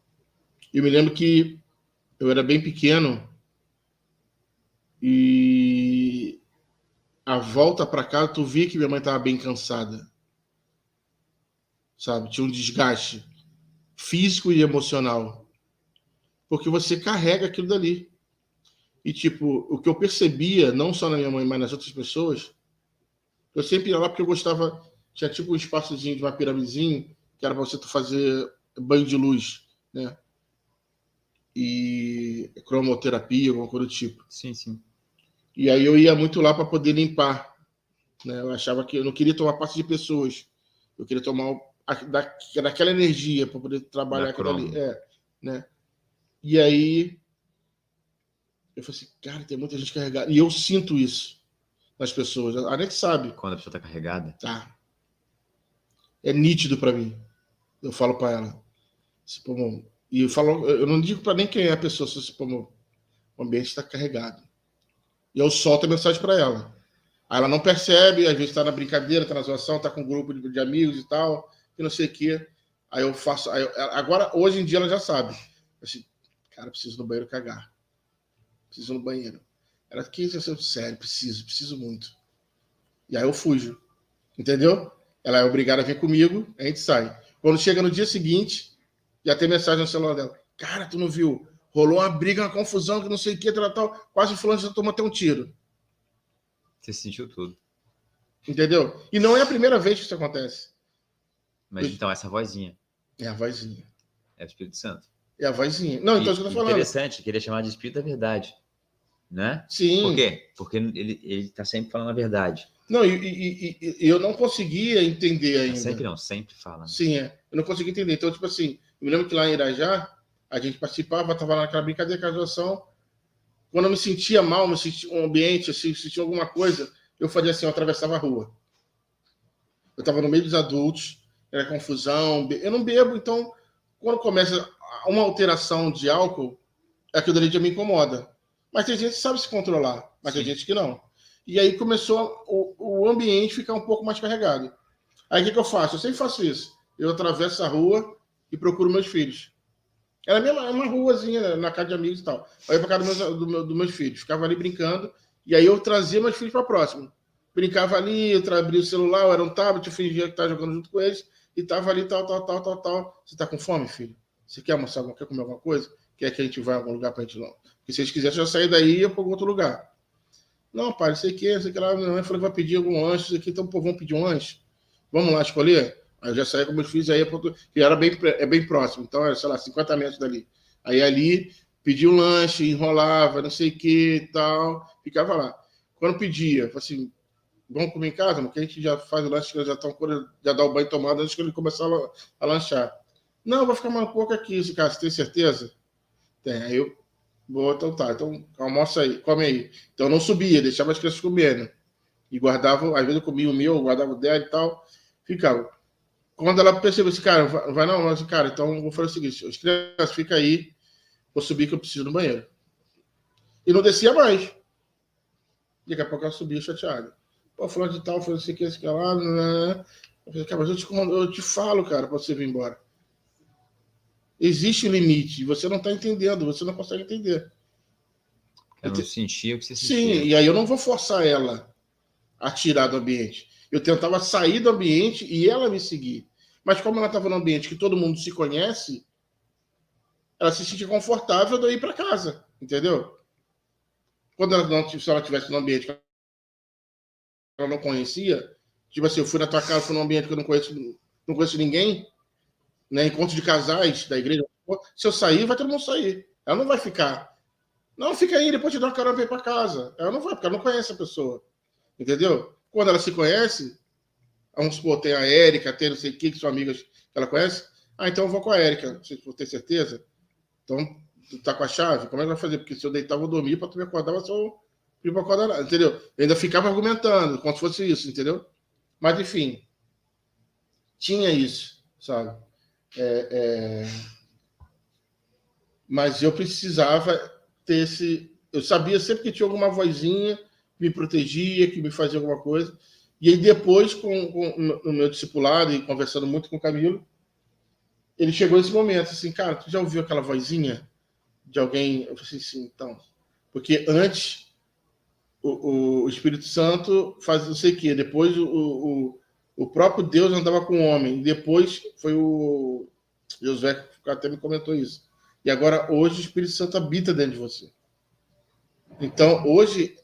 E eu me lembro que eu era bem pequeno e a volta para casa, tu via que minha mãe estava bem cansada. Sabe? Tinha um desgaste físico e emocional. Porque você carrega aquilo dali. E, tipo, o que eu percebia, não só na minha mãe, mas nas outras pessoas, eu sempre ia lá porque eu gostava, tinha tipo um espaçozinho de uma piramidezinho, que era para você fazer banho de luz, né? E cromoterapia, alguma coisa do tipo. Sim, sim. E aí eu ia muito lá para poder limpar. Né? Eu achava que eu não queria tomar parte de pessoas. Eu queria tomar daquela energia para poder trabalhar aquilo ali. Né? E aí eu falei assim, cara, tem muita gente carregada. E eu sinto isso nas pessoas. A gente sabe. Quando a pessoa está carregada. Tá. É nítido para mim. Eu falo para ela. E eu não digo para nem quem é a pessoa, se o ambiente está carregado. E eu solto a mensagem para ela. Aí ela não percebe, às vezes está na brincadeira, está na zoação, está com um grupo de amigos e tal, e não sei o quê. Aí eu faço. Agora, hoje em dia, ela já sabe. Assim, cara, preciso no banheiro cagar. Preciso no banheiro. Ela, que isso é sério, preciso muito. E aí eu fujo. Entendeu? Ela é obrigada a vir comigo, a gente sai. Quando chega no dia seguinte, já tem mensagem no celular dela. Cara, tu não viu? Rolou uma briga, uma confusão, que não sei o que, tal. Quase o fulano já tomou até um tiro. Você sentiu tudo. Entendeu? E não é a primeira vez que isso acontece. Mas então, essa vozinha. É a vozinha. É o Espírito Santo. É a vozinha. Não, então é isso que eu tô falando. Interessante, queria chamar de Espírito da Verdade. Né? Sim. Por quê? Porque ele tá sempre falando a verdade. Não, e eu não conseguia entender ainda. Sempre não, sempre fala. Sim, é. Eu não conseguia entender. Então, tipo assim, eu me lembro que lá em Irajá, a gente participava, tava lá naquela brincadeira, aquela situação. Quando eu me sentia mal, me sentia um ambiente, assim, sentia alguma coisa, eu fazia assim, eu atravessava a rua. Eu tava no meio dos adultos, era confusão, eu não bebo, então, quando começa uma alteração de álcool, aquilo ali já me incomoda. Mas tem gente que sabe se controlar, mas tem gente que não. E aí começou o ambiente ficar um pouco mais carregado. Aí o que eu faço? Eu sempre faço isso. Eu atravesso a rua e procuro meus filhos. Era uma ruazinha na casa de amigos e tal. Aí eu ia pra casa dos meus filhos. Ficava ali brincando. E aí eu trazia meus filhos para próximo. Brincava ali, eu abria o celular, eu era um tablet, eu fingia que estava jogando junto com eles. E tava ali, tal. Você tá com fome, filho? Você quer almoçar, quer comer alguma coisa? Quer que a gente vá a algum lugar pra gente não? Porque se eles quisessem, eu já sair daí e ia para outro lugar. Não, pai, não sei o que lá. Minha mãe falou que vai pedir algum lanche, isso aqui, então, pô, vamos pedir um lanche? Vamos lá escolher? Aí eu já saí com meus filhos aí, que era bem próximo, então era, sei lá, 50 metros dali. Aí ali, pedia um lanche, enrolava, não sei o que e tal, ficava lá. Quando pedia, falei assim, vamos comer em casa, porque a gente já faz o lanche, já dá o banho tomado antes que ele começar a lanchar. Não, vou ficar mais um pouco aqui, cara, você tem certeza? Tem, aí eu vou, então tá, então almoça aí, come aí. Então eu não subia, deixava as crianças comendo. E guardava, às vezes eu comia o meu, guardava o dela e tal, ficava. Quando ela percebeu assim, cara, vai não, mas, cara, então vou fazer o seguinte, as crianças ficam aí, vou subir que eu preciso no banheiro. E não descia mais. Daqui a pouco ela subia chateada. Pô, falando de tal, falando assim, que esse que lá, né? Eu falei, cara, mas eu te falo, cara, pra você vir embora. Existe um limite, você não está entendendo, você não consegue entender. Eu não sentia o que você sentia. Sim, e aí eu não vou forçar ela a tirar do ambiente. Eu tentava sair do ambiente e ela me seguir. Mas como ela estava num ambiente que todo mundo se conhece, ela se sentia confortável de ir para casa, entendeu? Quando se ela estivesse num ambiente que ela não conhecia, tipo assim, eu fui na tua casa, fui num ambiente que eu não conheço ninguém, né, encontro de casais da igreja, se eu sair, vai todo mundo sair. Ela não vai ficar. Não, fica aí, depois te dá uma carona pra ir para casa. Ela não vai, porque ela não conhece a pessoa. Entendeu? Quando ela se conhece, vamos supor, tem a Érica, tem não sei o que são amigas que ela conhece. Ah, então eu vou com a Érica, você tem certeza? Então, tu tá com a chave? Como é que vai fazer? Porque se eu deitar, eu vou dormir, para tu me acordar, vai só ir para acordar, entendeu? Eu ainda ficava argumentando, como se fosse isso, entendeu? Mas, enfim, tinha isso, sabe? Mas eu precisava ter esse... Eu sabia sempre que tinha alguma vozinha que me protegia, que me fazia alguma coisa. E aí depois, no meu discipulado e conversando muito com o Camilo, ele chegou nesse momento, assim, cara, tu já ouviu aquela vozinha de alguém? Eu falei assim, então... Porque antes o Espírito Santo faz não sei o quê, depois o próprio Deus andava com o homem, depois foi o Josué que até me comentou isso. E agora, hoje, o Espírito Santo habita dentro de você. Então, hoje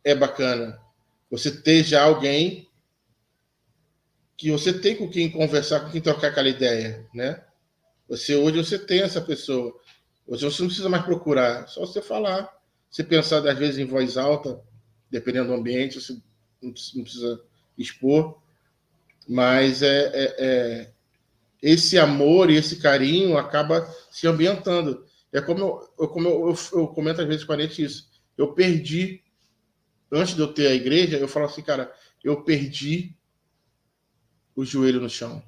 é bacana você ter já alguém que você tem com quem conversar, com quem trocar aquela ideia, né? Hoje você tem essa pessoa. Hoje você não precisa mais procurar, só você falar. Você pensar, às vezes, em voz alta, dependendo do ambiente, você não precisa expor. Mas esse amor e esse carinho acaba se ambientando. É como eu comento às vezes com a gente isso. Eu perdi, antes de eu ter a igreja, eu falo assim, cara, eu perdi o joelho no chão,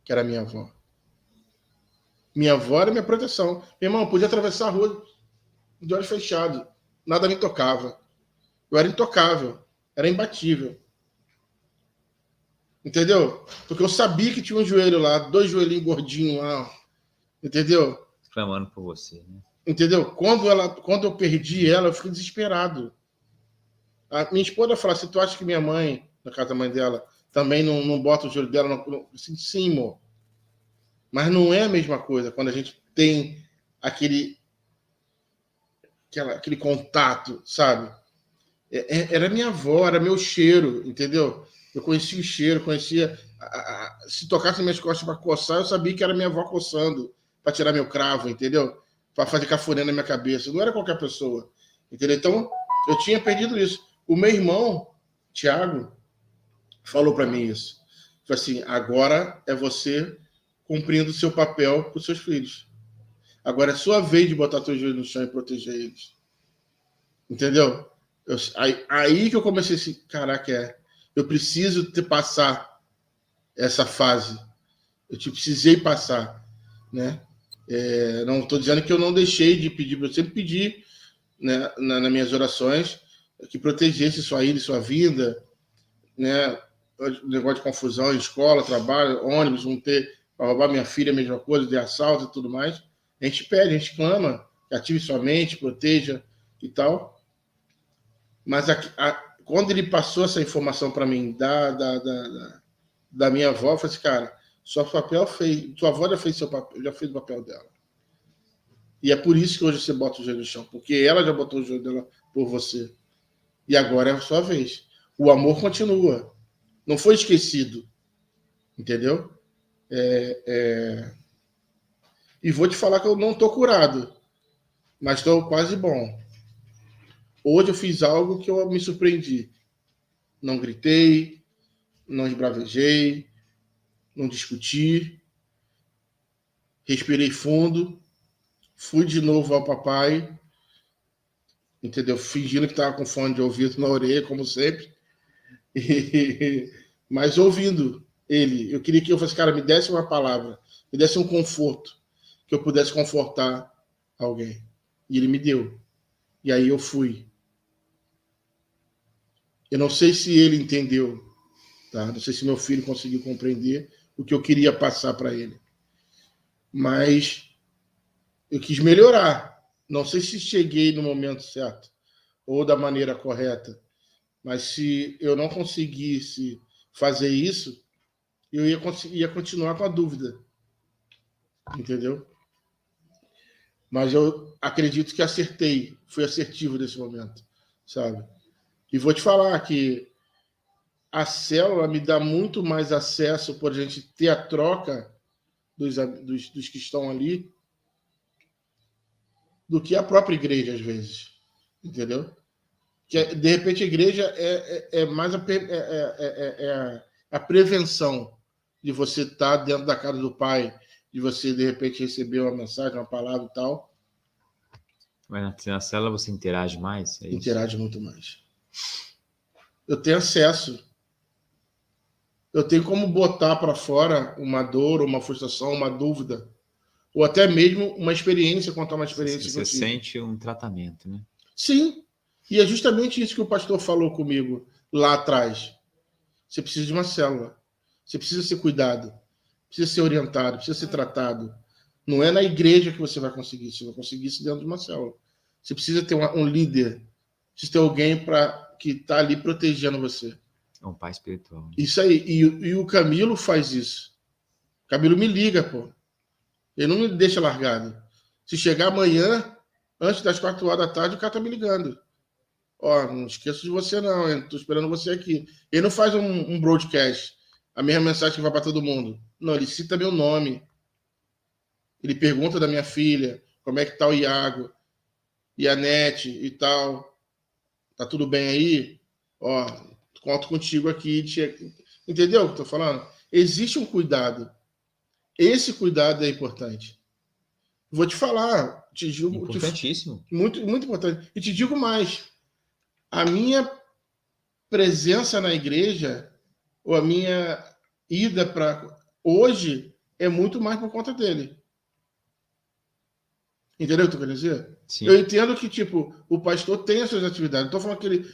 que era minha avó. Minha avó era minha proteção. Meu irmão, eu podia atravessar a rua de olhos fechados. Nada me tocava. Eu era intocável. Era imbatível. Entendeu? Porque eu sabia que tinha um joelho lá, 2 joelhinhos gordinhos lá. Entendeu? Clamando por você, né? Entendeu? Quando eu perdi ela, eu fiquei desesperado. A minha esposa fala, se tu acha que minha mãe, na casa da mãe dela, também não bota o joelho dela, sim, amor. Mas não é a mesma coisa quando a gente tem aquele contato, sabe? Era minha avó, era meu cheiro, entendeu? Eu conhecia o cheiro, conhecia... se tocasse nas minhas costas para coçar, eu sabia que era minha avó coçando para tirar meu cravo, entendeu? Para fazer cafuné na minha cabeça. Não era qualquer pessoa, entendeu? Então, eu tinha perdido isso. O meu irmão, Tiago, falou para mim isso. Falei assim, agora é você cumprindo o seu papel com os seus filhos. Agora é sua vez de botar teu joelho no chão e proteger eles. Entendeu? Aí que eu comecei assim, caraca, eu preciso passar essa fase. Eu precisei passar, né? Não estou dizendo que eu não deixei de pedir, eu sempre pedi, né, nas minhas orações que protegesse sua ida e sua vinda, né? Negócio de confusão em escola, trabalho, ônibus, não ter para roubar minha filha, a mesma coisa, de assalto e tudo mais. A gente pede, a gente clama, que ative sua mente, proteja e tal. Mas quando ele passou essa informação para mim da minha avó, eu falei assim, cara, sua avó já fez o papel dela. E é por isso que hoje você bota o joelho no chão, porque ela já botou o joelho dela por você. E agora é a sua vez. O amor continua. Não foi esquecido. Entendeu? E vou te falar que eu não estou curado, mas estou quase bom. Hoje eu fiz algo que eu me surpreendi. Não gritei, não esbravejei, não discuti, respirei fundo, fui de novo ao papai, entendeu? Fingindo que estava com fone de ouvido na orelha, como sempre, mas ouvindo ele. Eu queria que eu fosse, cara, me desse uma palavra, me desse um conforto, que eu pudesse confortar alguém. E ele me deu. E aí eu fui. Eu não sei se ele entendeu, tá? Não sei se meu filho conseguiu compreender o que eu queria passar para ele. Mas eu quis melhorar. Não sei se cheguei no momento certo ou da maneira correta, mas se eu não conseguisse fazer isso, eu ia continuar com a dúvida. Entendeu? Mas eu acredito que acertei, fui assertivo nesse momento, sabe? E vou te falar que a célula me dá muito mais acesso por a gente ter a troca dos que estão ali do que a própria igreja, às vezes. Entendeu? Que, de repente, a igreja é mais a prevenção de você estar dentro da casa do Pai, de você, de repente, receber uma mensagem, uma palavra e tal. Mas na célula você interage mais? É isso? Interage muito mais. Eu tenho acesso. Eu tenho como botar para fora uma dor, uma frustração, uma dúvida, ou até mesmo uma experiência, contar uma experiência. Você sente um tratamento, né? Sim. E é justamente isso que o pastor falou comigo lá atrás. Você precisa de uma célula. Você precisa ser cuidado. Precisa ser orientado. Precisa ser tratado. Não é na igreja que você vai conseguir isso. Você vai conseguir isso dentro de uma célula. Você precisa ter um líder. Precisa ter alguém que está ali protegendo você. É um pai espiritual. Né? Isso aí. E o Camilo faz isso. O Camilo me liga, pô. Ele não me deixa largado. Se chegar amanhã, antes das 4h da tarde, o cara tá me ligando. Ó, não esqueço de você não, hein? Tô esperando você aqui. Ele não faz um broadcast, a mesma mensagem que vai para todo mundo. Não, ele cita meu nome. Ele pergunta da minha filha, como é que tá o Iago, e a Nete e tal. Tá tudo bem aí? Ó, conto contigo aqui. Entendeu o que eu tô falando? Existe um cuidado. Esse cuidado é importante. Vou te falar, te digo, importantíssimo. Muito, muito importante. E te digo mais. A minha presença na igreja ou a minha ida para hoje é muito mais por conta dele. Entendeu o que eu quero dizer? Sim. Eu entendo que, tipo, o pastor tem as suas atividades. Não tô falando que ele...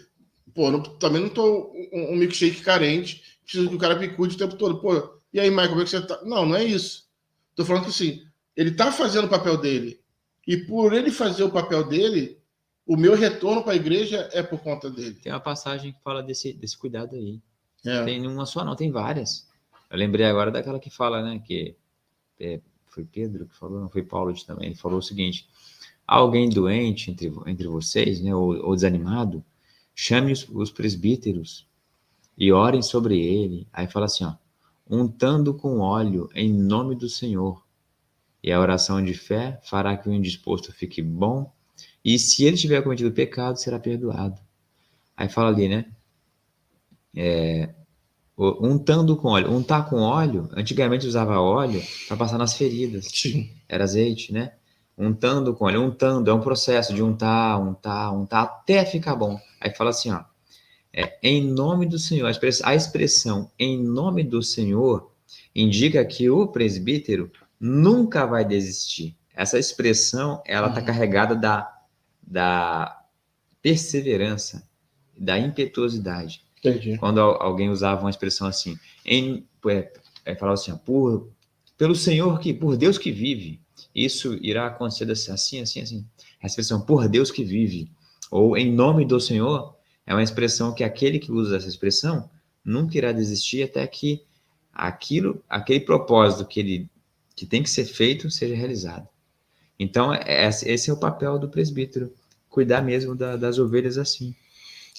Pô, também não tô um milkshake carente, preciso que o cara me cuide o tempo todo. Pô, e aí, Michael, como é que você tá? Não, não é isso. Tô falando que, assim, ele tá fazendo o papel dele. E por ele fazer o papel dele, o meu retorno para a igreja é por conta dele. Tem uma passagem que fala desse cuidado aí. É. Tem uma só não, tem várias. Eu lembrei agora daquela que fala, né, que foi Pedro que falou, não foi Paulo também. Ele falou o seguinte: alguém doente entre vocês, né, ou desanimado, chame os presbíteros e orem sobre ele. Aí fala assim, ó, untando com óleo em nome do Senhor. E a oração de fé fará que o indisposto fique bom, e se ele tiver cometido pecado, será perdoado. Aí fala ali, né? Untando com óleo. Untar com óleo, antigamente usava óleo para passar nas feridas. Sim. Era azeite, né? Untando com óleo. Untando é um processo de untar, até ficar bom. Aí fala assim, ó. Em nome do Senhor. A expressão em nome do Senhor indica que o presbítero nunca vai desistir. Essa expressão, ela está carregada da perseverança, da impetuosidade. Entendi. Quando alguém usava uma expressão assim, falava assim, pelo Senhor por Deus que vive, isso irá acontecer assim, assim, assim. A expressão por Deus que vive, ou em nome do Senhor, é uma expressão que aquele que usa essa expressão nunca irá desistir até que aquele propósito que tem que ser feito seja realizado. Então, esse é o papel do presbítero, cuidar mesmo das ovelhas assim.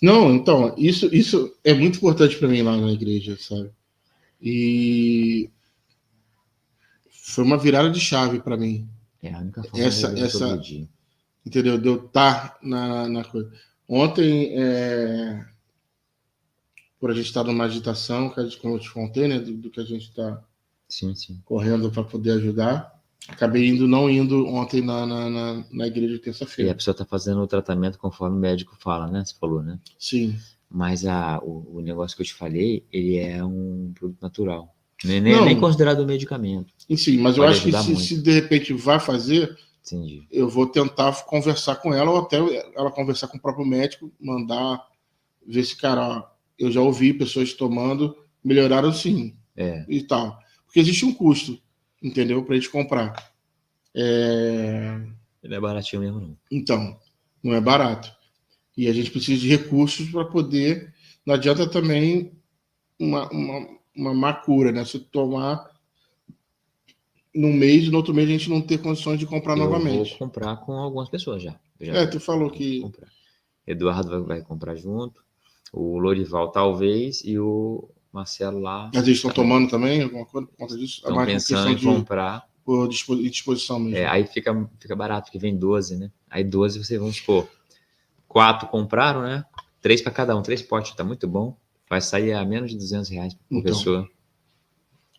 Não, então, isso é muito importante para mim lá na igreja, sabe? E foi uma virada de chave para mim. É a única forma de progredir. Entendeu? De eu estar na coisa. Ontem, por a gente estar numa agitação, como eu te contei, né? Do que a gente está correndo para poder ajudar. Acabei não indo ontem na igreja de terça-feira. E a pessoa está fazendo o tratamento conforme o médico fala, né? Você falou, né? Sim. Mas o negócio que eu te falei, ele é um produto natural. Nem considerado um medicamento. Sim, mas eu acho que se de repente vai fazer, entendi, eu vou tentar conversar com ela, ou até ela conversar com o próprio médico, mandar ver se, cara, eu já ouvi pessoas tomando, melhoraram sim. E tal. Porque existe um custo, entendeu? Para a gente comprar. Ele é baratinho mesmo, não. Então, não é barato. E a gente precisa de recursos para poder... Não adianta também uma má cura, né? Se tomar num mês, no outro mês a gente não ter condições de comprar novamente. Eu vou comprar com algumas pessoas já. Tu falou que... Comprar. Eduardo vai comprar junto, o Lorival talvez, e o Marcelo lá... Mas eles estão tomando também alguma coisa por conta disso? Estão pensando em comprar. Por disposição mesmo. Aí fica barato, porque vem 12, né? Aí 12 vocês vão supor, 4 compraram, né? 3 para cada um, 3 potes, tá muito bom. Vai sair a menos de R$200 por pessoa.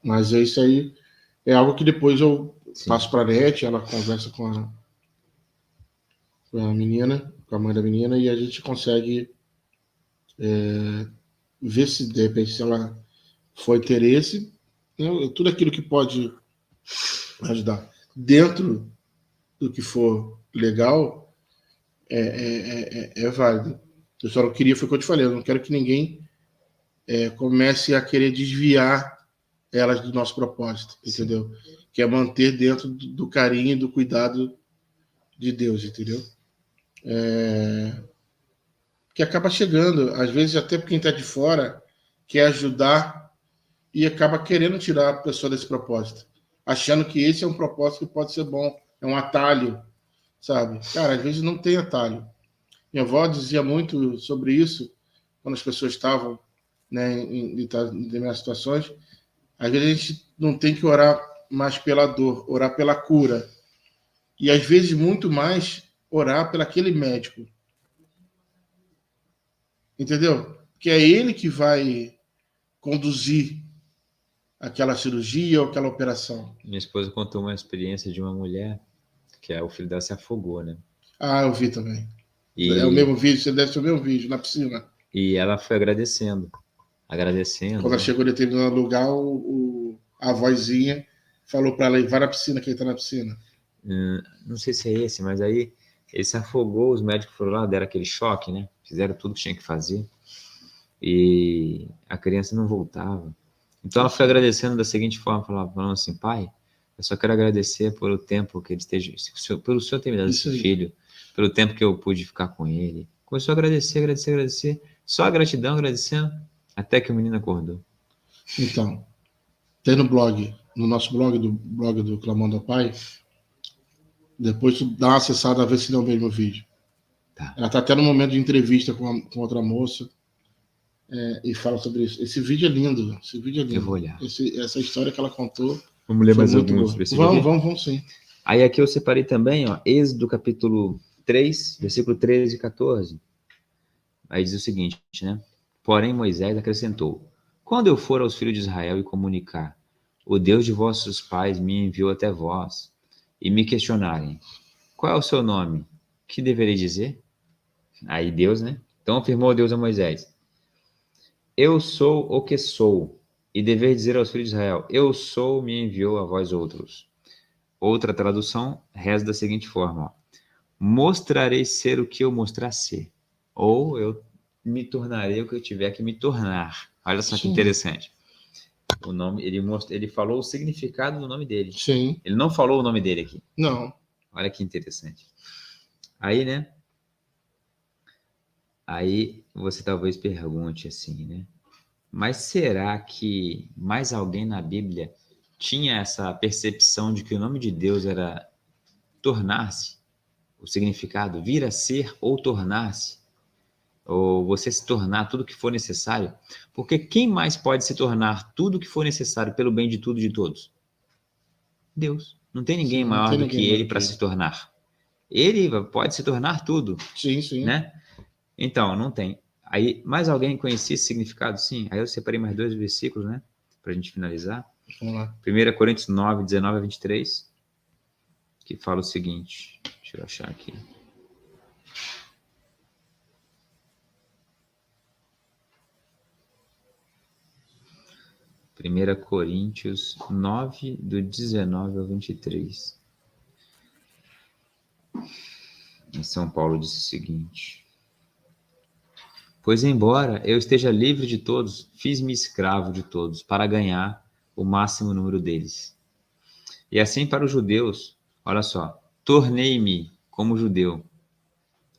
Mas isso aí é algo que depois eu passo para a Nete, ela conversa com a menina, com a mãe da menina, e a gente consegue ver se de repente se ela for interesse, né, tudo aquilo que pode ajudar dentro do que for legal é válido. Eu só não queria, foi o que eu te falei, eu não quero que ninguém comece a querer desviar elas do nosso propósito, entendeu? Que é manter dentro do carinho e do cuidado de Deus, entendeu? Que acaba chegando, às vezes até quem está de fora quer ajudar e acaba querendo tirar a pessoa desse propósito, achando que esse é um propósito que pode ser bom, é um atalho, sabe? Cara, às vezes não tem atalho. Minha avó dizia muito sobre isso quando as pessoas estavam, né, em determinadas situações. Às vezes a gente não tem que orar mais pela dor, orar pela cura. E às vezes muito mais orar pelo aquele médico. Entendeu? Que é ele que vai conduzir aquela cirurgia ou aquela operação. Minha esposa contou uma experiência de uma mulher que o filho dela se afogou, né? Eu vi também. É o mesmo vídeo, você deve ser o mesmo vídeo, na piscina. E ela foi agradecendo. agradecendo. Quando ela chegou em determinado lugar, a vozinha falou para ela ir, vai na piscina, quem tá na piscina. Não sei se é esse, mas aí ele se afogou, os médicos foram lá, deram aquele choque, né? Fizeram tudo que tinha que fazer. E a criança não voltava. Então ela foi agradecendo da seguinte forma, falando assim, pai, eu só quero agradecer pelo tempo que ele esteja, pelo senhor ter me dado esse filho, pelo tempo que eu pude ficar com ele. Começou a agradecer, só a gratidão, agradecendo, até que o menino acordou. Então, tem no nosso blog do Clamando ao Pai, depois tu dá uma acessada a ver se não é o mesmo vídeo. Tá. Ela tá até no momento de entrevista com outra moça, e fala sobre isso. Esse vídeo é lindo. Eu vou olhar. Essa história que ela contou. Vamos ler mais alguns versículos. Vamos sim. Aí aqui eu separei também, ó, Êxodo capítulo 3, versículo 13 e 14. Aí diz o seguinte, né? Porém Moisés acrescentou, quando eu for aos filhos de Israel e comunicar, o Deus de vossos pais me enviou até vós, e me questionarem, qual é o seu nome? Que deverei dizer? Aí Deus, né? Então afirmou Deus a Moisés, eu sou o que sou, e dever dizer aos filhos de Israel, eu sou, me enviou a vós outros. Outra tradução reza da seguinte forma, ó, mostrarei ser o que eu mostrar ser, ou eu me tornarei o que eu tiver que me tornar. Olha só que interessante. O nome, ele falou o significado do nome dele. Sim. Ele não falou o nome dele aqui. Não. Olha que interessante. Aí, né? Aí você talvez pergunte assim, né? Mas será que mais alguém na Bíblia tinha essa percepção de que o nome de Deus era tornar-se? O significado, vir a ser ou tornar-se? Ou você se tornar tudo que for necessário? Porque quem mais pode se tornar tudo que for necessário pelo bem de tudo e de todos? Deus. Não tem ninguém maior do que ele para se tornar. Ele pode se tornar tudo. Sim, sim. Né? Então, não tem. Aí, mais alguém conhecia esse significado? Sim. Aí eu separei mais 2 versículos, né? Para a gente finalizar. Vamos lá. 1 Coríntios 9, 19 a 23, que fala o seguinte. Deixa eu achar aqui. Primeira Coríntios 9, do 19 ao 23. E São Paulo disse o seguinte, pois embora eu esteja livre de todos, fiz-me escravo de todos, para ganhar o máximo número deles. E assim para os judeus, olha só, tornei-me como judeu,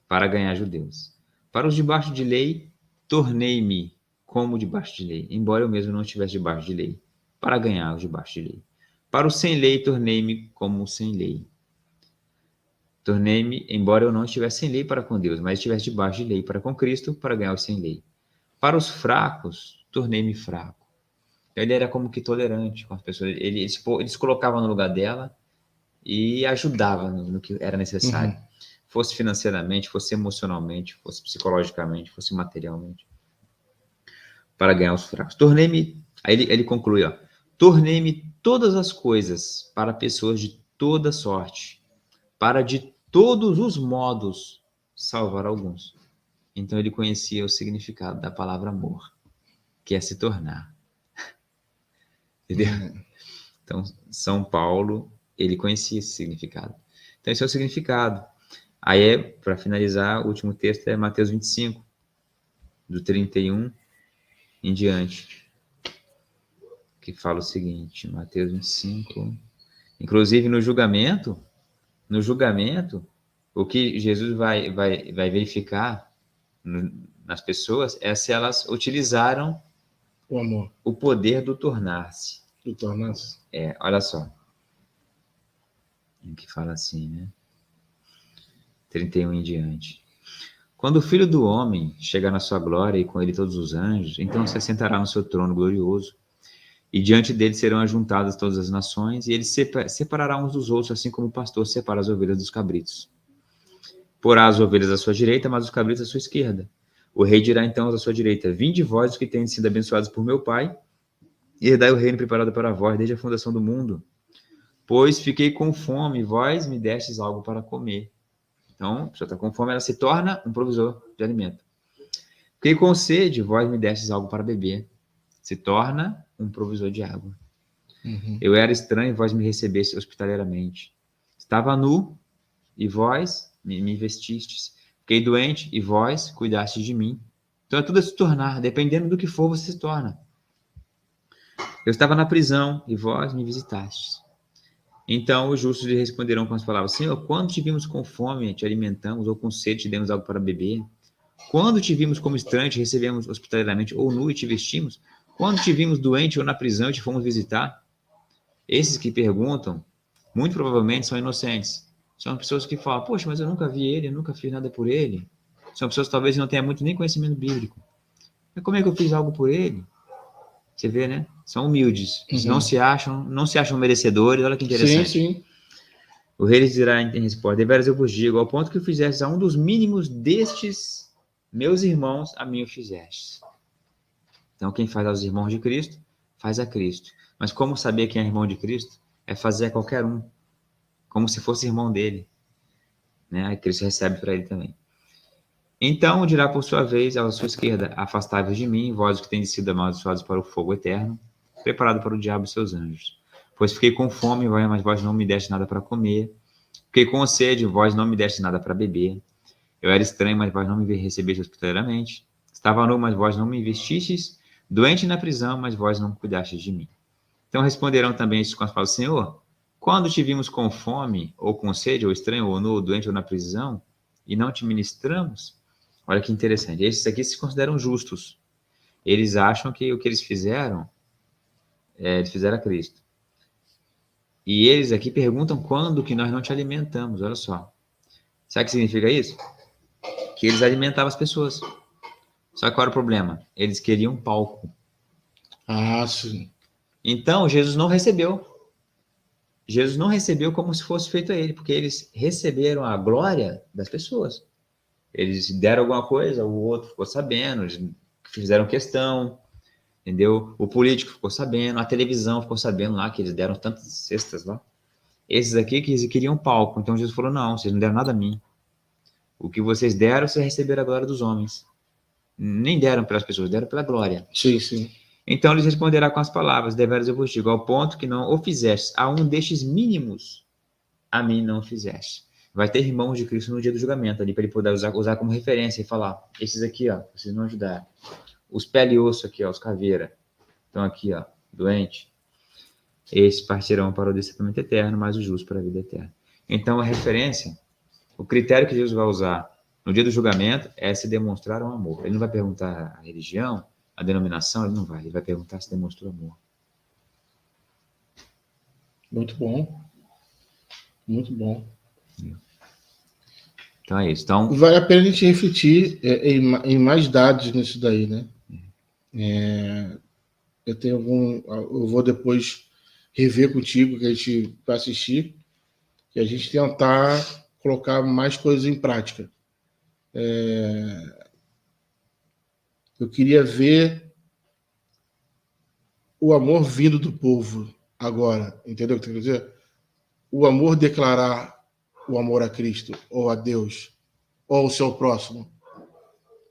para ganhar judeus. Para os debaixo de lei, tornei-me como debaixo de lei, embora eu mesmo não estivesse debaixo de lei, para ganhar os debaixo de lei. Para os sem lei, tornei-me como sem lei. Tornei-me, embora eu não estivesse sem lei para com Deus, mas estivesse debaixo de lei para com Cristo, para ganhar os sem lei. Para os fracos, tornei-me fraco. Ele era como que tolerante com as pessoas. Ele se colocava no lugar dela e ajudava no que era necessário. Uhum. Fosse financeiramente, fosse emocionalmente, fosse psicologicamente, fosse materialmente. Para ganhar os fracos. Tornei-me, aí ele conclui, ó, tornei-me todas as coisas para pessoas de toda sorte, para de todos os modos salvar alguns. Então ele conhecia o significado da palavra amor, que é se tornar. Entendeu? Então, São Paulo, ele conhecia esse significado. Então, esse é o significado. Aí, para finalizar, o último texto é Mateus 25, do 31 em diante, que fala o seguinte, Mateus 25, inclusive no julgamento, o que Jesus vai verificar nas pessoas é se elas utilizaram o amor, o poder do tornar-se. Do tornar-se. Olha só. Que fala assim, né? 31 em diante. Quando o Filho do Homem chegar na sua glória e com ele todos os anjos, então se assentará no seu trono glorioso, e diante dele serão ajuntadas todas as nações, e ele separará uns dos outros, assim como o pastor separa as ovelhas dos cabritos. Porá as ovelhas à sua direita, mas os cabritos à sua esquerda. O rei dirá então à sua direita, vinde vós os que tendes sido abençoados por meu Pai, e herdai o reino preparado para vós desde a fundação do mundo. Pois fiquei com fome, vós me destes algo para comer. Então, a pessoa está com fome, ela se torna um provisor de alimento. Fiquei com sede, vós me destes algo para beber. se torna um provisor de água. Uhum. Eu era estranho e vós me recebeste hospitaleramente. Estava nu e vós me vestistes. Fiquei doente e vós cuidastes de mim. Então é tudo a se tornar, dependendo do que for, você se torna. Eu estava na prisão e vós me visitastes. Então os justos lhe responderão com as palavras: Senhor, quando te vimos com fome, te alimentamos, ou com sede, te demos algo para beber? Quando te vimos como estranho, te recebemos hospitaleiramente, ou nu e te vestimos? Quando te vimos doente ou na prisão e te fomos visitar? Esses que perguntam, muito provavelmente são inocentes. São pessoas que falam: poxa, mas eu nunca vi ele, eu nunca fiz nada por ele. São pessoas que talvez não tenham muito nem conhecimento bíblico. Mas como é que eu fiz algo por ele? Você vê, né? São humildes. Uhum. Não se acham merecedores. Olha que interessante. Sim. O rei lhes dirá em resposta: deveras eu vos digo, ao ponto que fizestes a um dos mínimos destes meus irmãos, a mim o fizestes. Então, quem faz aos irmãos de Cristo, faz a Cristo. Mas como saber quem é irmão de Cristo? É fazer a qualquer um, como se fosse irmão dele. Né? Aí Cristo recebe para ele também. Então dirá por sua vez à sua esquerda: afastai-vos de mim, vós que tendes sido amaldiçoados para o fogo eterno, preparado para o diabo e seus anjos. Pois fiquei com fome, mas vós não me deste nada para comer. Fiquei com sede, vós não me deste nada para beber. Eu era estranho, mas vós não me recebestes hospitaleiramente. Estava nu, mas vós não me vestistes. Doente na prisão, mas vós não cuidastes de mim. Então responderão também estes com as palavras: Senhor, quando te vimos com fome, ou com sede, ou estranho, ou nu, ou doente, ou na prisão, e não te ministramos? Olha que interessante. Esses aqui se consideram justos. Eles acham que o que eles fizeram, eles fizeram a Cristo. E eles aqui perguntam quando que nós não te alimentamos. Olha só. Sabe o que significa isso? Que eles alimentavam as pessoas. Só que qual era o problema? Eles queriam palco. Ah, sim. Então, Jesus não recebeu. Jesus não recebeu como se fosse feito a ele, porque eles receberam a glória das pessoas. Eles deram alguma coisa, o outro ficou sabendo, eles fizeram questão, entendeu? O político ficou sabendo, a televisão ficou sabendo lá que eles deram tantas cestas lá. Esses aqui que queriam palco. Então Jesus falou: não, vocês não deram nada a mim. O que vocês deram, vocês receberam a glória dos homens. Nem deram pelas pessoas, deram pela glória. Sim. Então lhes responderá com as palavras: deveras eu vos digo, ao ponto que não o fizeste a um destes mínimos, a mim não o fizeste. Vai ter irmãos de Cristo no dia do julgamento ali, para ele poder usar como referência e falar: esses aqui, ó, vocês não ajudaram. Os pele e osso aqui, ó, os caveira, estão aqui, ó, doente. Esses partirão para o descendimento eterno, mas os justos para a vida eterna. Então a referência, o critério que Jesus vai usar no dia do julgamento é se demonstrar um amor. Ele não vai perguntar a religião, a denominação, ele não vai. Ele vai perguntar se demonstrou amor. Muito bom. Muito bom. Então é isso. Então, vale a pena a gente refletir em mais dados nisso daí, né? Eu vou depois rever contigo, que a gente vai assistir, e a gente tentar colocar mais coisas em prática. Eu queria ver o amor vindo do povo agora, entendeu o que eu quero dizer? O amor declarar o amor a Cristo, ou a Deus, ou ao seu próximo.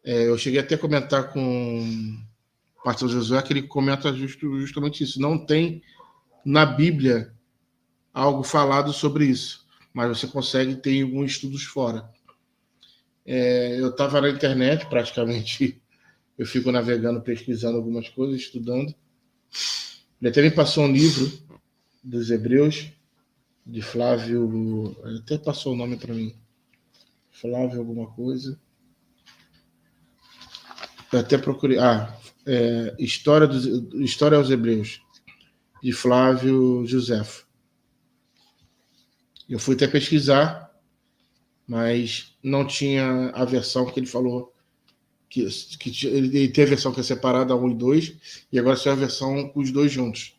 Eu cheguei até a comentar com o pastor Josué, que ele comenta justamente isso. Não tem na Bíblia algo falado sobre isso, mas você consegue ter alguns estudos fora. Eu estava na internet, praticamente, eu fico navegando, pesquisando algumas coisas, estudando. Ele até me passou um livro dos Hebreus, de Flávio, ele até passou o nome para mim, Flávio alguma coisa. Eu até procurei, História aos Hebreus, de Flávio Josefo. Eu fui até pesquisar, mas não tinha a versão que ele falou, que ele tem a versão que é separada 1 e 2, e agora só a versão com os dois juntos.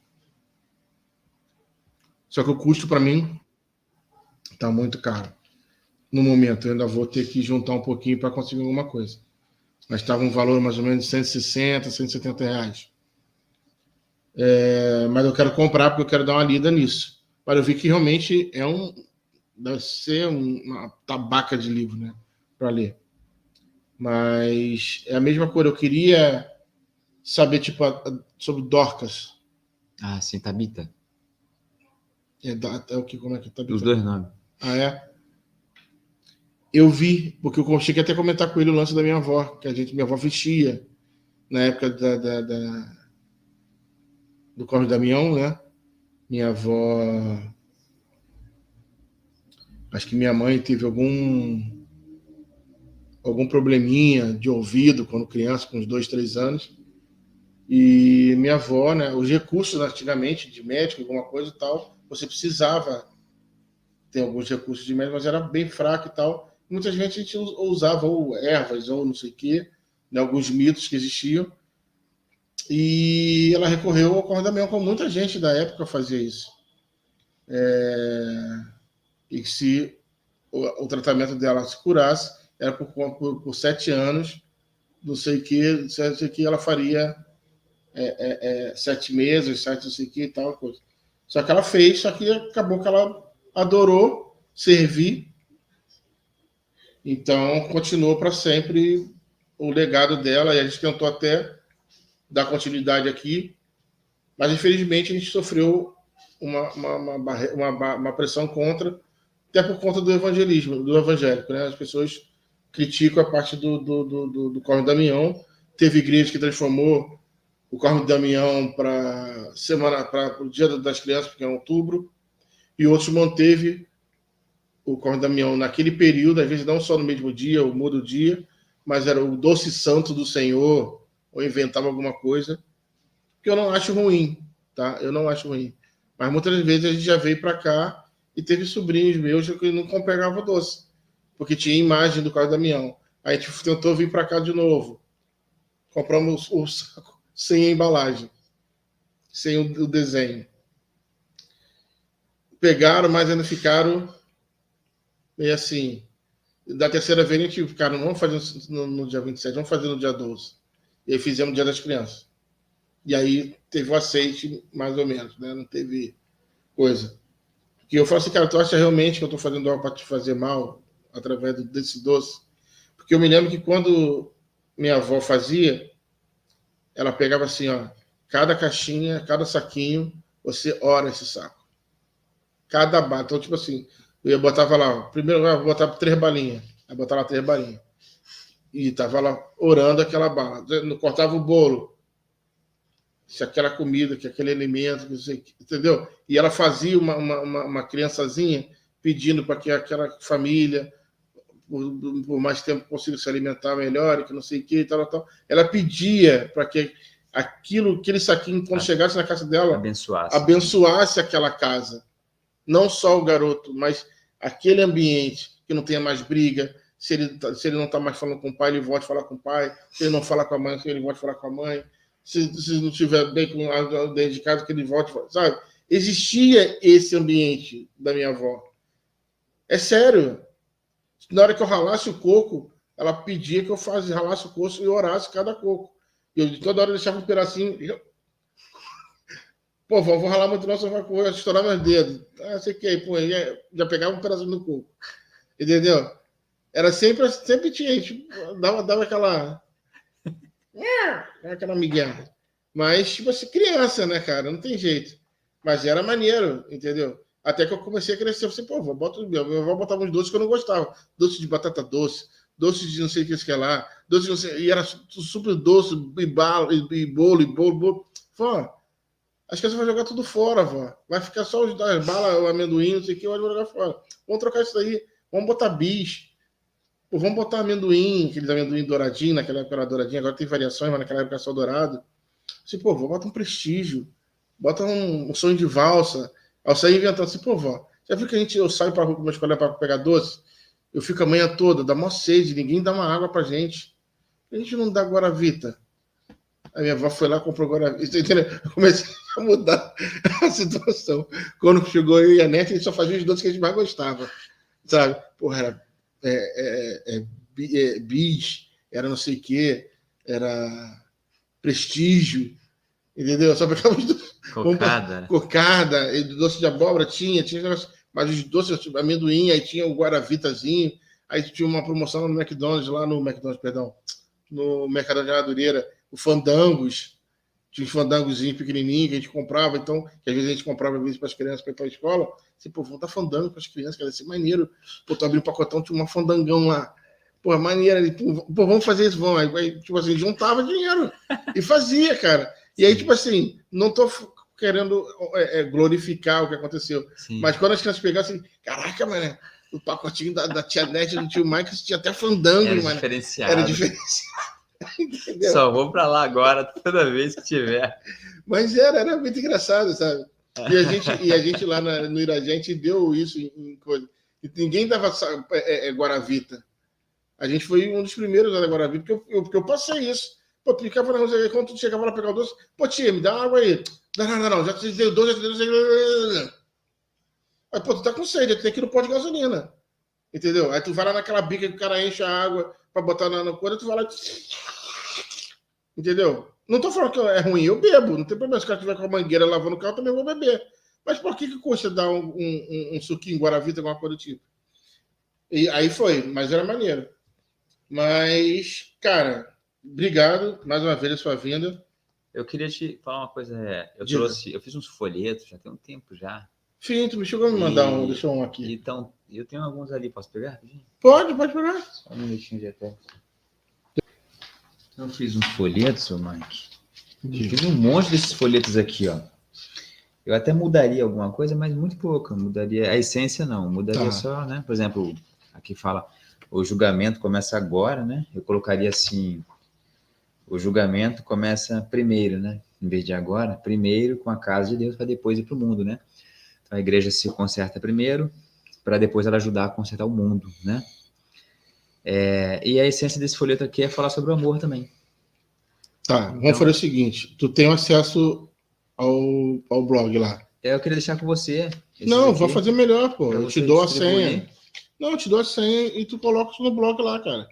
Só que o custo para mim está muito caro. No momento, eu ainda vou ter que juntar um pouquinho para conseguir alguma coisa. Mas estava um valor mais ou menos de 160, 170 reais. Mas eu quero comprar porque eu quero dar uma lida nisso. Mas eu vi que realmente deve ser uma tabaca de livro, né, para ler. Mas é a mesma coisa. Eu queria saber, tipo, sobre Dorcas. Ah, sim, Tabita. É o que, como é que Tabita? Os dois nomes. Ah, é? Eu vi, porque eu cheguei até a comentar com ele o lance da minha avó, que minha avó vestia na época do Corre Damião, né? Minha avó. Acho que minha mãe teve algum probleminha de ouvido quando criança, com uns 2, 3 anos. E minha avó, né? Os recursos antigamente de médico, alguma coisa e tal, você precisava ter alguns recursos de médico, mas era bem fraco e tal. Muita gente a gente usava ou ervas ou não sei o quê, né, alguns mitos que existiam. E ela recorreu ao cordamento, como muita gente da época fazia isso. E se o tratamento dela se curasse, era por 7 anos, não sei o que ela faria 7 meses, 7 não sei o que e tal coisa. Só que ela fez, só que acabou que ela adorou servir, então continuou para sempre o legado dela, e a gente tentou até dar continuidade aqui, mas infelizmente a gente sofreu uma pressão contra, até por conta do evangelismo, do evangélico, né? As pessoas criticam a parte do Corre do Damião. Teve igreja que transformou o Corre do Damião para o Dia das Crianças, porque é em outubro, e outros manteve o Corre do Damião naquele período, às vezes não só no mesmo dia, ou muda o dia, mas era o doce santo do Senhor, ou inventava alguma coisa, que eu não acho ruim, tá? Eu não acho ruim. Mas muitas vezes a gente já veio para cá e teve sobrinhos meus que não pegavam doce, porque tinha imagem do Corre do Damião. Aí a gente tentou vir para cá de novo. Compramos o saco sem a embalagem, sem o desenho. Pegaram, mas ainda ficaram meio assim. Da terceira vez a gente ficaram, vamos fazer no dia 27, vamos fazer no dia 12. E aí fizemos no dia das crianças. E aí teve o aceite, mais ou menos, né? Não teve coisa. Porque eu falo assim, cara, tu acha realmente que eu estou fazendo algo para te fazer mal através desse doce? Porque eu me lembro que quando minha avó fazia, ela pegava assim, ó, cada caixinha, cada saquinho, você ora esse saco. Cada bala. Então, tipo assim, eu botava lá, primeiro eu botava 3 balinhas. Aí botava lá 3 balinhas. E tava lá orando aquela bala. Cortava o bolo. Se aquela comida, que aquele alimento, que sei, entendeu? E ela fazia uma criançazinha pedindo para que aquela família, por mais tempo, consiga se alimentar melhor, e que não sei o que, e tal. Ela pedia para que aquele saquinho, quando chegasse na casa dela, abençoasse aquela casa. Não só o garoto, mas aquele ambiente, que não tenha mais briga. Se ele não está mais falando com o pai, ele volte a falar com o pai. Se ele não fala com a mãe, ele volte a falar com a mãe. Se não estiver bem com dentro de casa, que ele volte, sabe? Existia esse ambiente da minha avó. É sério. Na hora que eu ralasse o coco, ela pedia que eu ralasse o coco e orasse cada coco. Eu toda hora deixava um pedacinho. Pô, vou ralar muito não, você vai estourar meus dedos. Ah, sei que aí, pô, já pegava um pedacinho do coco. Entendeu? Era sempre tinha, a gente dava aquela migué. Mas, tipo assim, criança, né, cara? Não tem jeito. Mas era maneiro, entendeu? Até que eu comecei a crescer. Eu falei, pô, eu vou botar uns doces que eu não gostava. Doce de batata doce, doce de não sei o que é lá, doce de não sei... E era super doce, e bolo. Pô, acho que você vai jogar tudo fora, vó. Vai ficar só as balas, o amendoim, não sei o que, eu vou jogar fora. Vamos trocar isso daí. Vamos botar bis. Pô, vamos botar amendoim, aqueles amendoim douradinho, naquela época era douradinho, agora tem variações, mas naquela época era só dourado. Assim, pô, vou botar um prestígio, bota um sonho de valsa. Aí eu saí inventando assim, pô, vó, já viu que eu saio pra rua com meus colegas pra pegar doce? Eu fico a manhã toda, dá mó sede, ninguém dá uma água pra gente. A gente não dá Guaravita. A minha avó foi lá e comprou Guaravita, entendeu? Eu comecei a mudar a situação. Quando chegou eu e a Nete, a gente só fazia os doces que a gente mais gostava, sabe? Porra, era bis, era não sei o quê, era prestígio, entendeu? Só pegava os doces. Cocada, doce de abóbora tinha mas os doces de amendoim, aí tinha o Guaravitazinho, aí tinha uma promoção no Mercadão de Madureira, o Fandangos, Tinha uns fandangozinhos pequenininhos que a gente comprava, então, que às vezes a gente comprava para as crianças para ir para a escola. Assim, pô, vamos dar fandango para as crianças, cara, ia ser maneiro. Pô, tu abriu um pacotão, tinha uma fandangão lá. Pô, maneiro. Pô, vamos fazer isso, vamos. Aí, tipo assim, juntava dinheiro e fazia, cara. E aí, tipo assim, não tô querendo glorificar o que aconteceu. Sim. Mas quando as crianças pegassem, assim, caraca, mano, o pacotinho da tia Nete, do tio Mike, tinha até fandango, Era mano. diferenciado. Era diferenciado. Entendeu? Só vou para lá agora toda vez que tiver. Mas era muito engraçado, sabe? E a gente lá no Irajá, a gente deu isso em coisa. E ninguém dava Guaravita. A gente foi um dos primeiros a dar Guaravita, porque eu passei isso. Pô, tu ficava na rua, quando tu chegava lá pegar o doce, pô, tia, me dá água aí. Não, já te dei o doce, já te dei o doce. Aí, pô, tu tá com sede, tu tem que ir no posto de gasolina. Entendeu? Aí tu vai lá naquela bica que o cara enche a água pra botar na coisa, tu vai lá. Entendeu? Não tô falando que é ruim, eu bebo. Não tem problema. Se o cara tiver com a mangueira lavando o carro, eu também vou beber. Mas por que custa dar um suquinho Guaravita, alguma coisa do tipo? E aí foi, mas era maneiro. Mas, cara, obrigado mais uma vez a sua vinda. Eu queria te falar uma coisa. Eu fiz uns folhetos, já tem um tempo já. Sim, tu me chegou a me mandar um, deixa um aqui. Então, eu tenho alguns ali, posso pegar? Pode pegar. Só um minutinho de até. Eu fiz uns folhetos, seu Mike. Eu fiz um monte desses folhetos aqui, ó. Eu até mudaria alguma coisa, mas muito pouco. Mudaria a essência, não. Mudaria só, né? Por exemplo, aqui fala, o julgamento começa agora, né? Eu colocaria assim, o julgamento começa primeiro, né? Em vez de agora, primeiro com a casa de Deus, para depois ir para o mundo, né? Então a igreja se conserta primeiro, para depois ela ajudar a consertar o mundo, né? E a essência desse folheto aqui é falar sobre o amor também. Tá, vamos fazer o seguinte, tu tem acesso ao blog lá. Eu queria deixar com você. Não, vou fazer melhor, pô. Eu te dou a senha. Não, eu te dou a senha e tu coloca isso no blog lá, cara.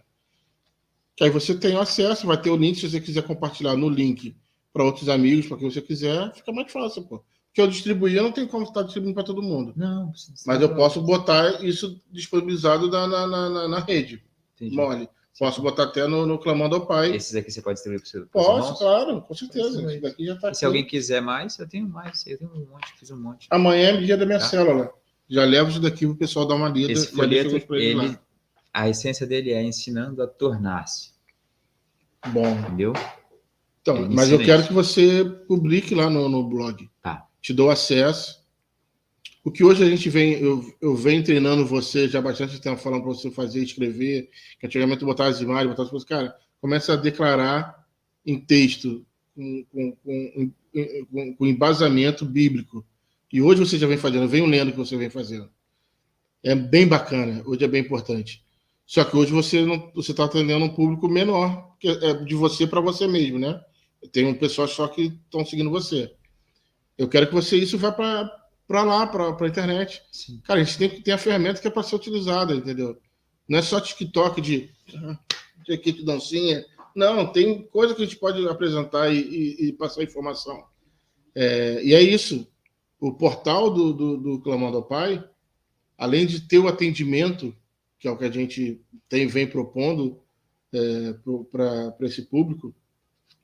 Que aí você tem acesso, vai ter o link se você quiser compartilhar no link para outros amigos, para quem você quiser, fica mais fácil, pô. Porque eu distribuir, eu não tenho como estar distribuindo para todo mundo. Não, mas eu posso botar isso disponibilizado na rede. Entendi. Mole. Posso botar até no Clamando ao Pai. Esses aqui você pode distribuir para o seu Posso, claro, com certeza. Esse daqui já tá aqui. Se alguém quiser mais, eu tenho mais. Eu tenho um monte, fiz um monte. Amanhã é dia da minha célula. Já levo isso daqui para o pessoal dar uma lida. Esse folheto, a essência dele é ensinando a tornar-se. Bom. Entendeu? Então, mas eu quero que você publique lá no blog. Tá. Te dou acesso. O que hoje a gente vem, eu venho treinando você já há bastante tempo, falando para você fazer, escrever, que antigamente botar as imagens, botar as coisas, cara, começa a declarar em texto, com embasamento bíblico. E hoje você já vem fazendo, venho lendo o que você vem fazendo. É bem bacana, hoje é bem importante. Só que hoje você está atendendo um público menor, que é de você para você mesmo, né? Tem um pessoal só que estão seguindo você. Eu quero que você vá para lá, para a internet. Sim. Cara, a gente tem que ter a ferramenta que é para ser utilizada, entendeu? Não é só TikTok de dancinha. Não, tem coisa que a gente pode apresentar e passar informação. E é isso. O portal do Clamando ao Pai, além de ter o atendimento, que é o que a gente vem propondo para esse público,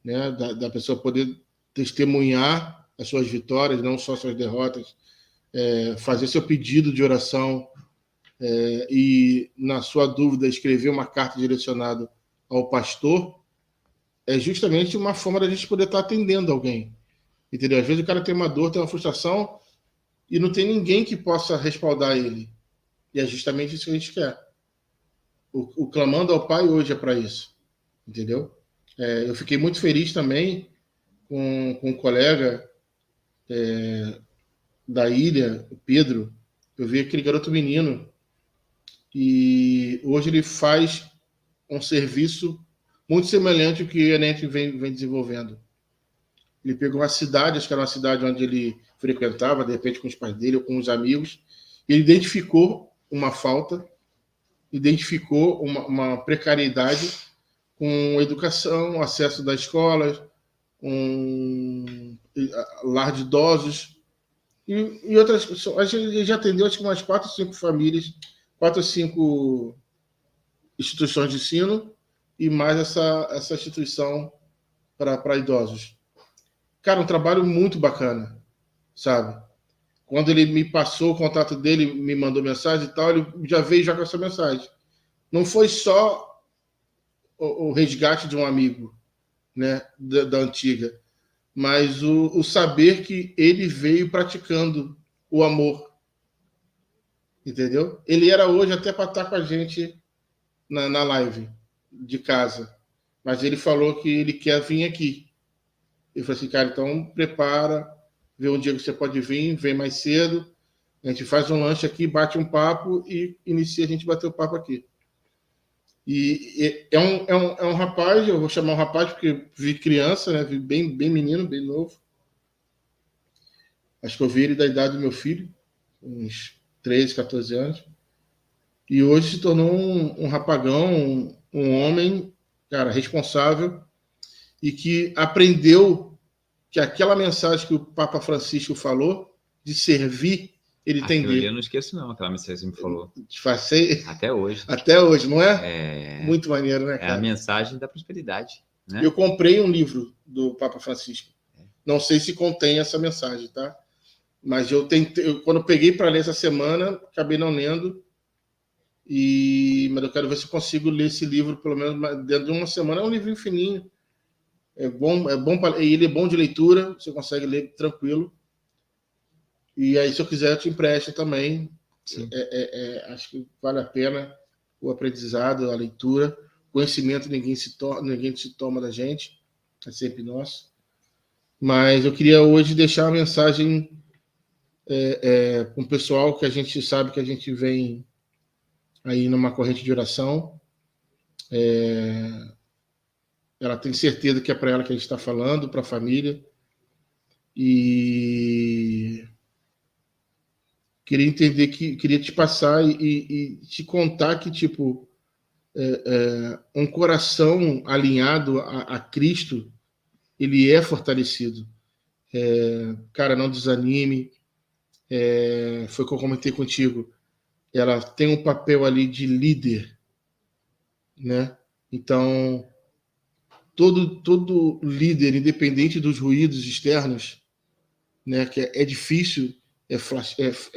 né, da pessoa poder testemunhar as suas vitórias, não só suas derrotas, fazer seu pedido de oração e, na sua dúvida, escrever uma carta direcionada ao pastor, é justamente uma forma da gente poder estar atendendo alguém. Entendeu? Às vezes o cara tem uma dor, tem uma frustração e não tem ninguém que possa respaldar ele. E é justamente isso que a gente quer. O Clamando ao Pai hoje é para isso. Entendeu? Eu fiquei muito feliz também com um colega da ilha, o Pedro. Eu vi aquele garoto menino e hoje ele faz um serviço muito semelhante ao que a NET vem desenvolvendo. Ele pegou uma cidade, acho que era uma cidade onde ele frequentava, de repente com os pais dele ou com os amigos, e ele identificou uma falta, identificou uma precariedade com educação, acesso das escolas, lar de idosos e outras coisas. A gente já atendeu acho que umas 4 ou 5 famílias, 4 ou 5 instituições de ensino e mais essa instituição para idosos. Cara, um trabalho muito bacana, sabe? Quando ele me passou o contato dele, me mandou mensagem e tal, ele já veio já com essa mensagem. Não foi só o resgate de um amigo, né, da antiga, mas o saber que ele veio praticando o amor, entendeu? Ele era hoje até para estar com a gente na live de casa, mas ele falou que ele quer vir aqui. Eu falei assim, cara, então prepara, vê um dia que você pode vir, vem mais cedo, a gente faz um lanche aqui, bate um papo e inicia a gente bater o papo aqui. E é um rapaz, eu vou chamar um rapaz porque vi criança, né? Vi bem menino, bem novo. Acho que eu vi ele da idade do meu filho, uns 13, 14 anos. E hoje se tornou um rapagão, um homem, cara, responsável e que aprendeu que aquela mensagem que o Papa Francisco falou, de servir, ele tem Aquilo ali eu dele. não esqueço, não, aquela mensagem que você me falou. Até hoje. Até hoje, não é? Muito maneiro, né, cara? É a mensagem da prosperidade. Né? Eu comprei um livro do Papa Francisco. Não sei se contém essa mensagem, tá? Mas eu tentei, quando eu peguei para ler essa semana, acabei não lendo. Mas eu quero ver se eu consigo ler esse livro, pelo menos dentro de uma semana. É um livrinho fininho. É bom ele é bom de leitura, você consegue ler tranquilo. E aí, se eu quiser, eu te empresto também. Acho que vale a pena o aprendizado, a leitura. Conhecimento ninguém se toma da gente, é sempre nosso. Mas eu queria hoje deixar uma mensagem com o pessoal que a gente sabe que a gente vem aí numa corrente de oração. Ela tem certeza que é para ela que a gente está falando, para a família. E queria queria te passar e te contar que, tipo, um coração alinhado a Cristo, ele é fortalecido. Cara, não desanime. Foi o que eu comentei contigo. Ela tem um papel ali de líder, né? Então, todo líder, independente dos ruídos externos, né? Que é difícil, é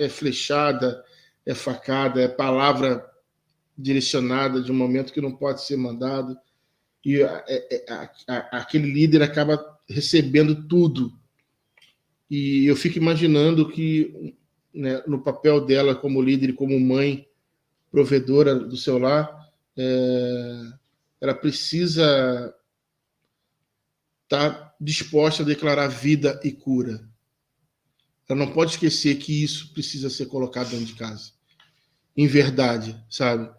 flechada, é facada, é palavra direcionada de um momento que não pode ser mandado. E aquele líder acaba recebendo tudo. E eu fico imaginando que, né, no papel dela como líder e como mãe provedora do seu lar, ela precisa estar disposta a declarar vida e cura. Ela não pode esquecer que isso precisa ser colocado dentro de casa. Em verdade, sabe?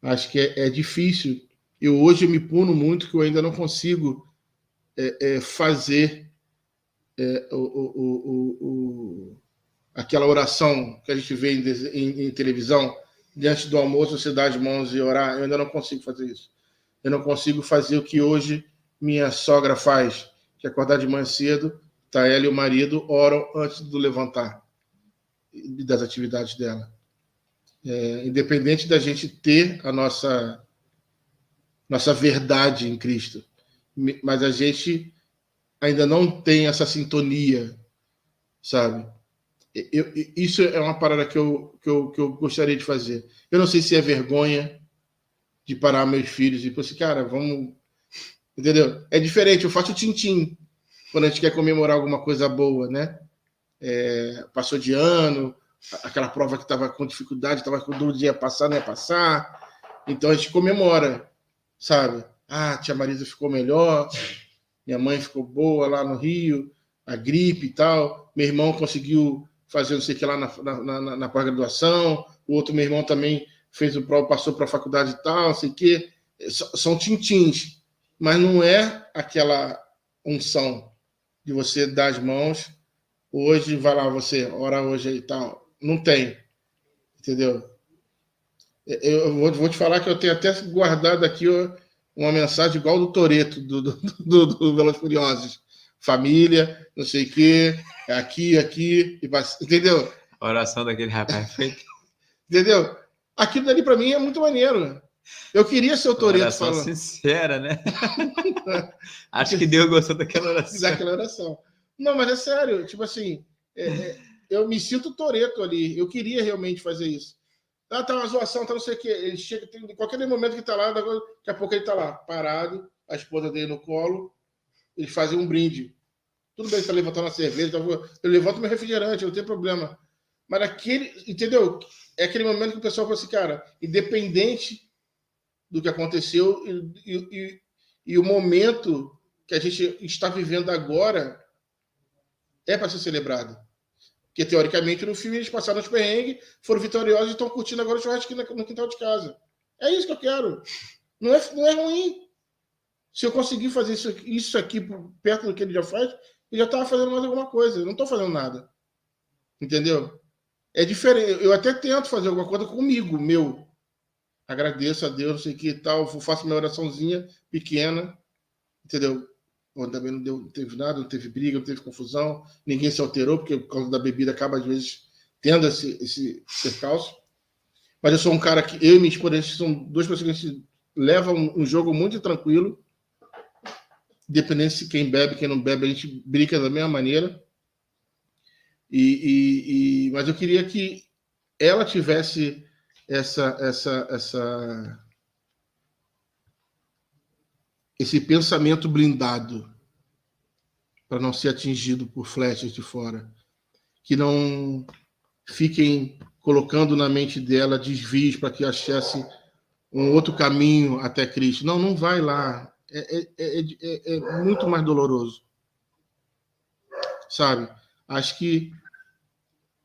Acho que é difícil. Hoje eu me puno muito que eu ainda não consigo fazer aquela oração que a gente vê em televisão, diante do almoço, você dá as mãos e orar. Eu ainda não consigo fazer isso. Eu não consigo fazer o que hoje minha sogra faz, que é acordar de manhã cedo, tá ela e o marido oram antes do levantar das atividades dela. Independente da gente ter a nossa verdade em Cristo, mas a gente ainda não tem essa sintonia, sabe? Isso é uma parada que eu gostaria de fazer. Eu não sei se é vergonha de parar meus filhos e falar assim, cara, vamos... Entendeu? É diferente, eu faço tintim quando a gente quer comemorar alguma coisa boa, né? Passou de ano, aquela prova que estava com dificuldade, estava com dúvida de ia passar, não ia passar. Então a gente comemora, sabe? Ah, tia Marisa ficou melhor, minha mãe ficou boa lá no Rio, a gripe e tal, meu irmão conseguiu fazer não sei o que lá na pós-graduação, o outro meu irmão também fez o prova, passou para a faculdade e tal, não sei o que. São tintins, mas não é aquela unção de você dar as mãos, hoje vai lá você, ora hoje e tal. Não tem, entendeu? Eu vou te falar que eu tenho até guardado aqui uma mensagem igual do Toretto, do Velozes Furiosos. Família, não sei o quê, aqui, entendeu? A oração daquele rapaz foi... Entendeu? Aquilo dali para mim é muito maneiro. Eu queria ser o Toretto falando. Oração sincera, né? Acho que Deus gostou daquela oração. Daquela oração. Não, mas é sério. Tipo assim, eu me sinto Toretto ali. Eu queria realmente fazer isso. Ah, tá uma zoação, tá não sei o quê. Ele chega, tem, qualquer momento que tá lá, daqui a pouco ele tá lá, parado, a esposa dele no colo, eles fazem um brinde. Tudo bem, tá levantando a cerveja, eu levanto meu refrigerante, não tem problema. Mas aquele, entendeu? É aquele momento que o pessoal fala assim, cara, independente do que aconteceu e o momento que a gente está vivendo agora é para ser celebrado. Porque, teoricamente, no filme eles passaram os perrengues, foram vitoriosos e estão curtindo agora o churrasquinho no quintal de casa. É isso que eu quero. Não é ruim. Se eu conseguir fazer isso aqui perto do que ele já faz, ele já estava fazendo mais alguma coisa. Eu não estou fazendo nada. Entendeu? É diferente. Eu até tento fazer alguma coisa comigo, meu. Agradeço a Deus, não sei o que e tal. Faço minha oraçãozinha pequena. Entendeu? Também não teve nada, não teve briga, não teve confusão, ninguém se alterou, porque por causa da bebida acaba, às vezes, tendo esse percalço. Mas eu sou um cara que, eu e minha esposa, são duas pessoas que a gente leva um jogo muito tranquilo, independente se quem bebe, quem não bebe, a gente brinca da mesma maneira. Mas eu queria que ela tivesse esse pensamento blindado para não ser atingido por flechas de fora, que não fiquem colocando na mente dela desvios para que achasse um outro caminho até Cristo. Não, não vai lá. É muito mais doloroso, sabe? Acho que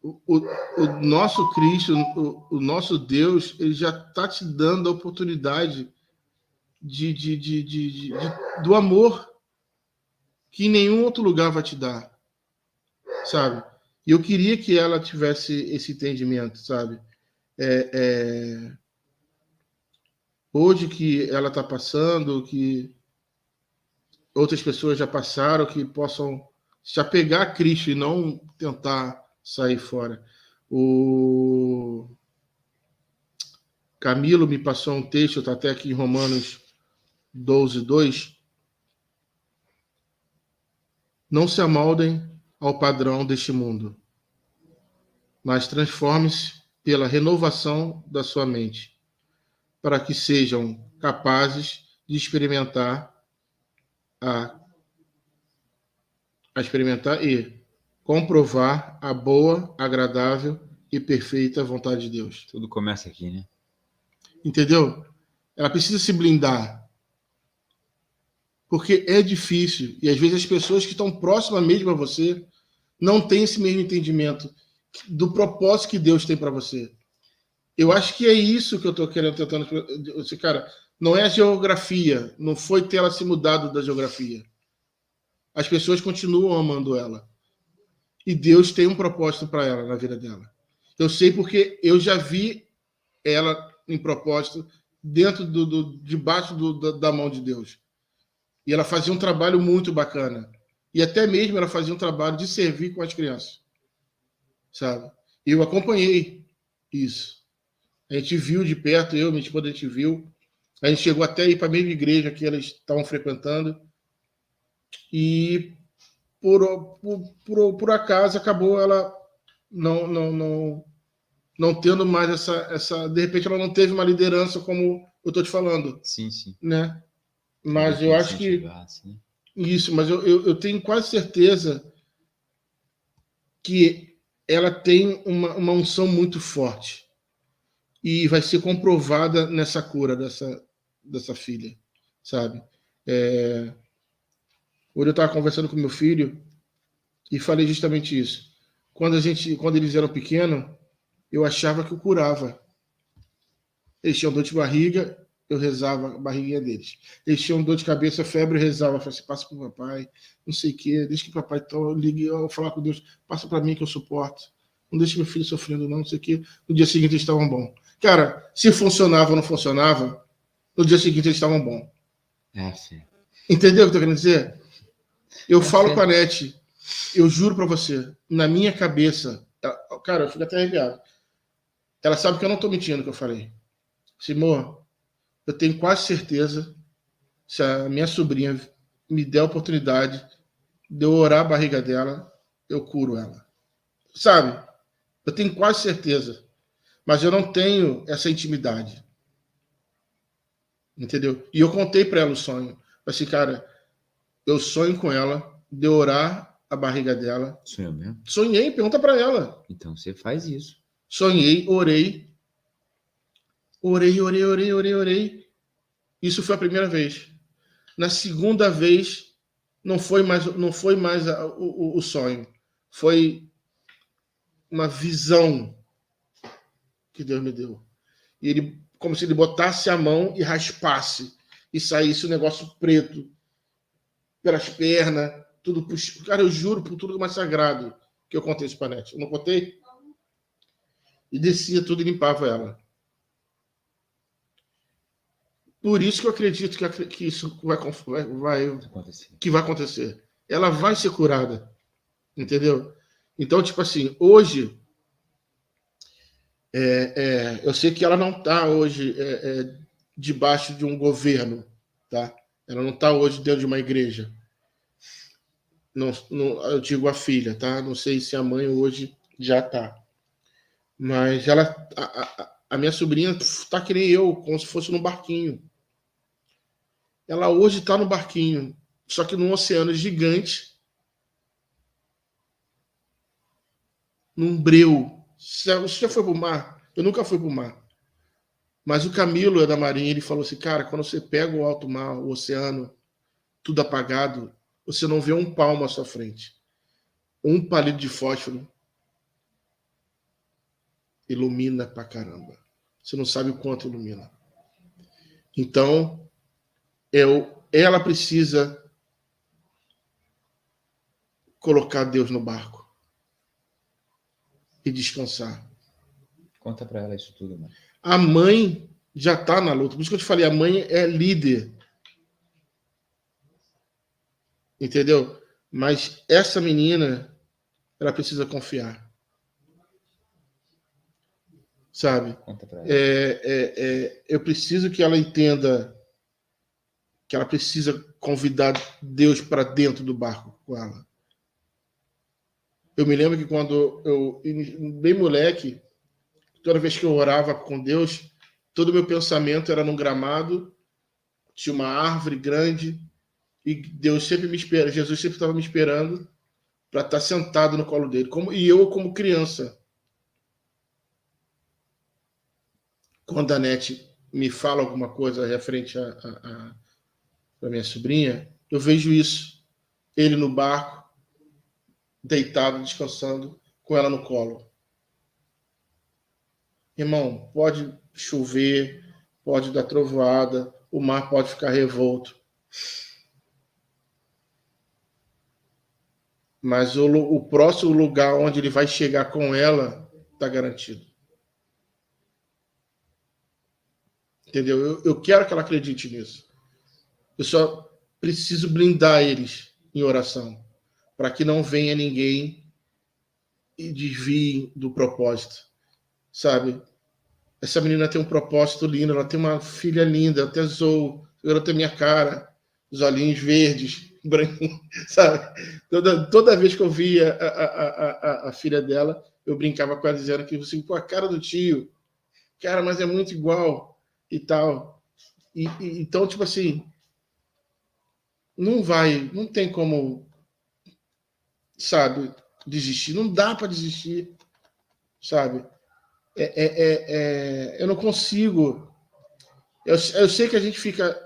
o nosso Cristo, o nosso Deus, ele já está te dando a oportunidade do amor que nenhum outro lugar vai te dar, sabe? E eu queria que ela tivesse esse entendimento, sabe? Hoje que ela está passando, que outras pessoas já passaram, que possam se apegar a Cristo e não tentar sair fora. O Camilo me passou um texto, está até aqui em Romanos 12:2. Não se amoldem ao padrão deste mundo, mas transforme-se pela renovação da sua mente, para que sejam capazes de experimentar e comprovar a boa, agradável e perfeita vontade de Deus. Tudo começa aqui, né? Entendeu? Ela precisa se blindar. Porque é difícil. E às vezes as pessoas que estão próximas mesmo a você não têm esse mesmo entendimento do propósito que Deus tem para você. Eu acho que é isso que eu estou tentando. Cara, não é a geografia. Não foi ter ela se mudado da geografia. As pessoas continuam amando ela. E Deus tem um propósito para ela na vida dela. Eu sei porque eu já vi ela em propósito dentro debaixo da mão de Deus. E ela fazia um trabalho muito bacana. E até mesmo ela fazia um trabalho de servir com as crianças. Sabe? E eu acompanhei isso. A gente viu de perto, eu e minha esposa, a gente viu. A gente chegou até a ir para a mesma igreja que elas estavam frequentando. E por acaso acabou ela não tendo mais essa. De repente ela não teve uma liderança como eu estou te falando. Sim, sim. Né? Mas eu acho que. Né? Isso, mas eu tenho quase certeza que ela tem uma unção muito forte. E vai ser comprovada nessa cura dessa filha, sabe? Hoje eu estava conversando com meu filho e falei justamente isso. Quando eles eram pequenos, eu achava que eu curava. Eles tinham dor de barriga, eu rezava a barriguinha deles. Eles tinham dor de cabeça, febre, eu rezava. Eu falei assim, passa para o papai, não sei o quê, deixa que o papai ligue, eu falar com Deus, passa para mim que eu suporto. Não deixa meu filho sofrendo, não sei o quê. No dia seguinte eles estavam bons. Cara, se funcionava ou não funcionava, no dia seguinte eles estavam bons. Sim. Entendeu o que eu tô querendo dizer? Eu falo com a Nete, eu juro para você, na minha cabeça, cara, eu fico até arrepiado. Ela sabe que eu não tô mentindo que eu falei. Simor, eu tenho quase certeza, se a minha sobrinha me der a oportunidade de eu orar a barriga dela, eu curo ela. Sabe? Eu tenho quase certeza. Mas eu não tenho essa intimidade. Entendeu? E eu contei para ela o sonho. Falei assim, cara, eu sonho com ela, de orar a barriga dela. Sonhou mesmo? Sonhei, pergunta para ela. Então você faz isso. Sonhei, orei. Orei. Isso foi a primeira vez. Na segunda vez, não foi mais o sonho. Foi uma visão que Deus me deu. E ele, como se ele botasse a mão e raspasse. E saísse um negócio preto pelas pernas, tudo puxado. Cara, eu juro por tudo mais sagrado que eu contei isso para a Net. Eu não contei? E descia tudo e limpava ela. Por isso que eu acredito que isso vai acontecer. Ela vai ser curada. Entendeu? Então, tipo assim, hoje, eu sei que ela não está hoje debaixo de um governo, tá? Ela não está hoje dentro de uma igreja. Não, eu digo a filha, tá? Não sei se a mãe hoje já está. Mas a minha sobrinha está que nem eu, como se fosse num barquinho. Ela hoje está no barquinho, só que num oceano gigante, num breu. Você já foi para o mar? Eu nunca fui para o mar. Mas o Camilo é da Marinha, ele falou assim, cara, quando você pega o alto mar, o oceano, tudo apagado, você não vê um palmo à sua frente. Um palito de fósforo ilumina pra caramba. Você não sabe o quanto ilumina. Então, ela precisa colocar Deus no barco e descansar. Conta pra ela isso tudo, mano. A mãe já está na luta. Por isso que eu te falei, a mãe é líder. Entendeu? Mas essa menina, ela precisa confiar. Sabe? Conta pra ela. Eu preciso que ela entenda que ela precisa convidar Deus para dentro do barco com ela. Eu me lembro que quando eu, bem moleque, toda vez que eu orava com Deus, todo o meu pensamento era num gramado, tinha uma árvore grande, e Deus sempre me espera, Jesus sempre estava me esperando para estar sentado no colo dele. E eu, como criança, quando a Nete me fala alguma coisa referente a minha sobrinha, eu vejo isso. Ele no barco, deitado, descansando, com ela no colo. Irmão, pode chover, pode dar trovoada, o mar pode ficar revolto. Mas o próximo lugar onde ele vai chegar com ela está garantido. Entendeu? Eu quero que ela acredite nisso. Eu só preciso blindar eles em oração, para que não venha ninguém e desvie do propósito. Sabe? Essa menina tem um propósito lindo, ela tem uma filha linda, até zoou, ela tem minha cara, os olhinhos verdes, branquinhos, sabe? Toda vez que eu via a filha dela, eu brincava com ela dizendo que assim, pô, a cara do tio, cara, mas é muito igual e tal. Então, tipo assim, não tem como, sabe, desistir, não dá para desistir, sabe? Eu não consigo. Eu sei que a gente fica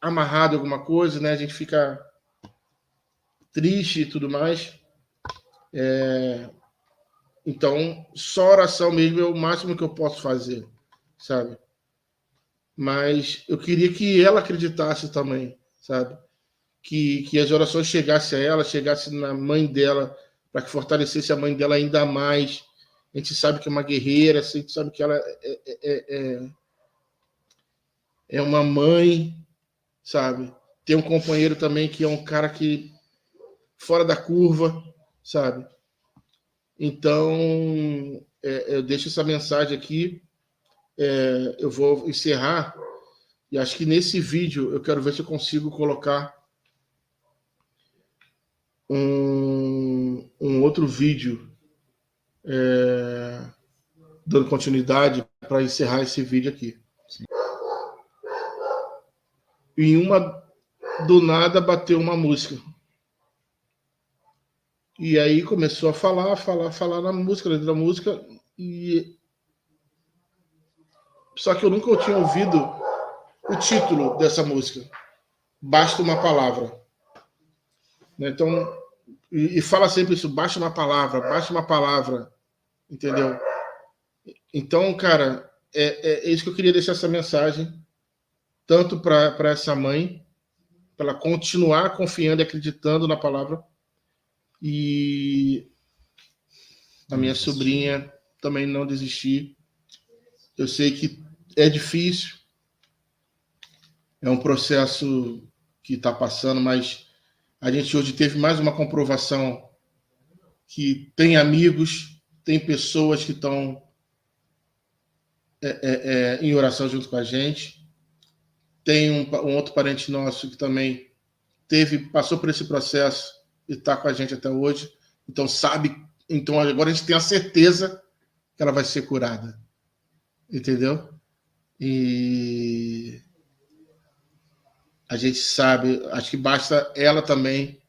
amarrado a alguma coisa, né? A gente fica triste e tudo mais. Então, só oração mesmo é o máximo que eu posso fazer, sabe? Mas eu queria que ela acreditasse também, sabe? Que as orações chegassem a ela, chegassem na mãe dela, para que fortalecesse a mãe dela ainda mais. A gente sabe que é uma guerreira, a gente sabe que ela é uma mãe, sabe? Tem um companheiro também que é um cara que fora da curva, sabe? Então, eu deixo essa mensagem aqui. Eu vou encerrar e acho que nesse vídeo eu quero ver se eu consigo colocar um outro vídeo dando continuidade para encerrar esse vídeo aqui. Sim. E do nada bateu uma música. E aí começou a falar na música, dentro da música, só que eu nunca tinha ouvido o título dessa música. Basta uma palavra. Então, e fala sempre isso, basta uma palavra, entendeu? Então, cara, é isso que eu queria deixar essa mensagem, tanto para essa mãe, para ela continuar confiando e acreditando na palavra, e a minha sobrinha também não desistir. Eu sei que é difícil, é um processo que está passando, mas a gente hoje teve mais uma comprovação que tem amigos, tem pessoas que estão em oração junto com a gente. Tem um outro parente nosso que também passou por esse processo e está com a gente até hoje. Então agora a gente tem a certeza que ela vai ser curada. Entendeu? E a gente sabe, acho que basta ela também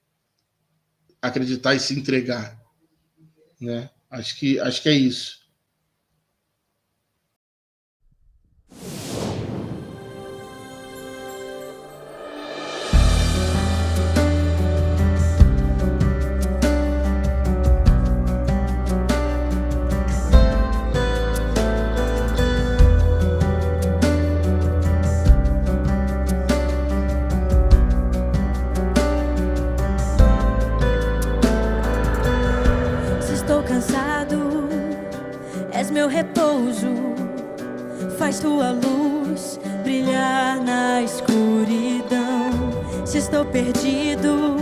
acreditar e se entregar, né? Acho que é isso. Meu repouso, faz tua luz brilhar na escuridão. Se estou perdido,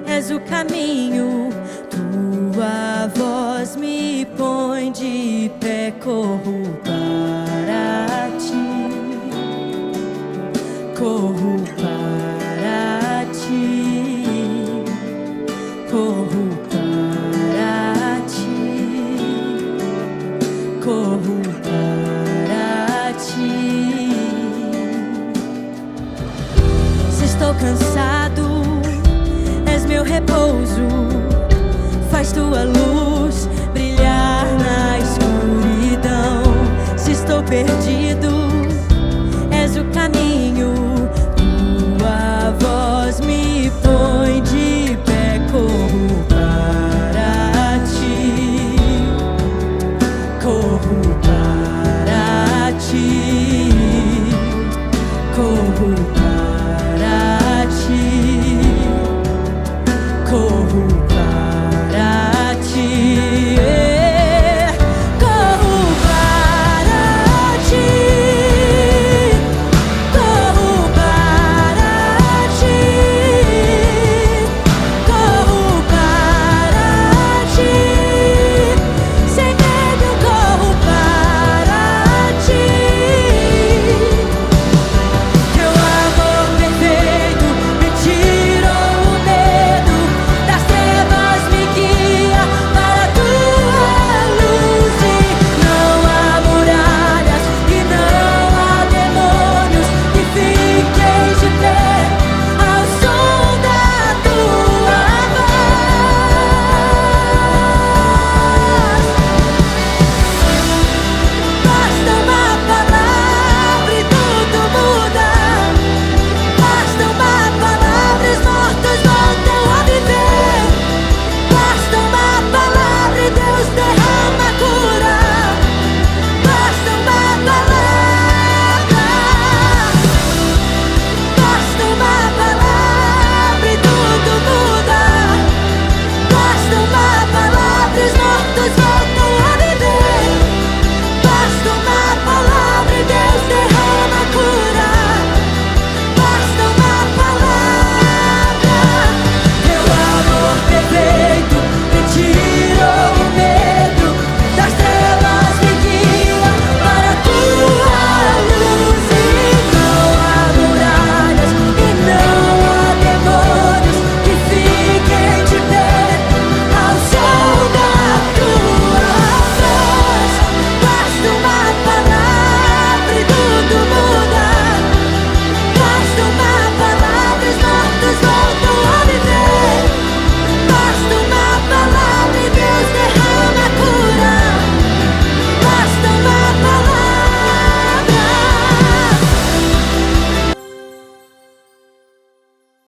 és o caminho, tua voz me põe de pé. Corro para ti, corro para ti, corro para ti. Corro para ti. Se estou cansado, és meu repouso, faz tua luz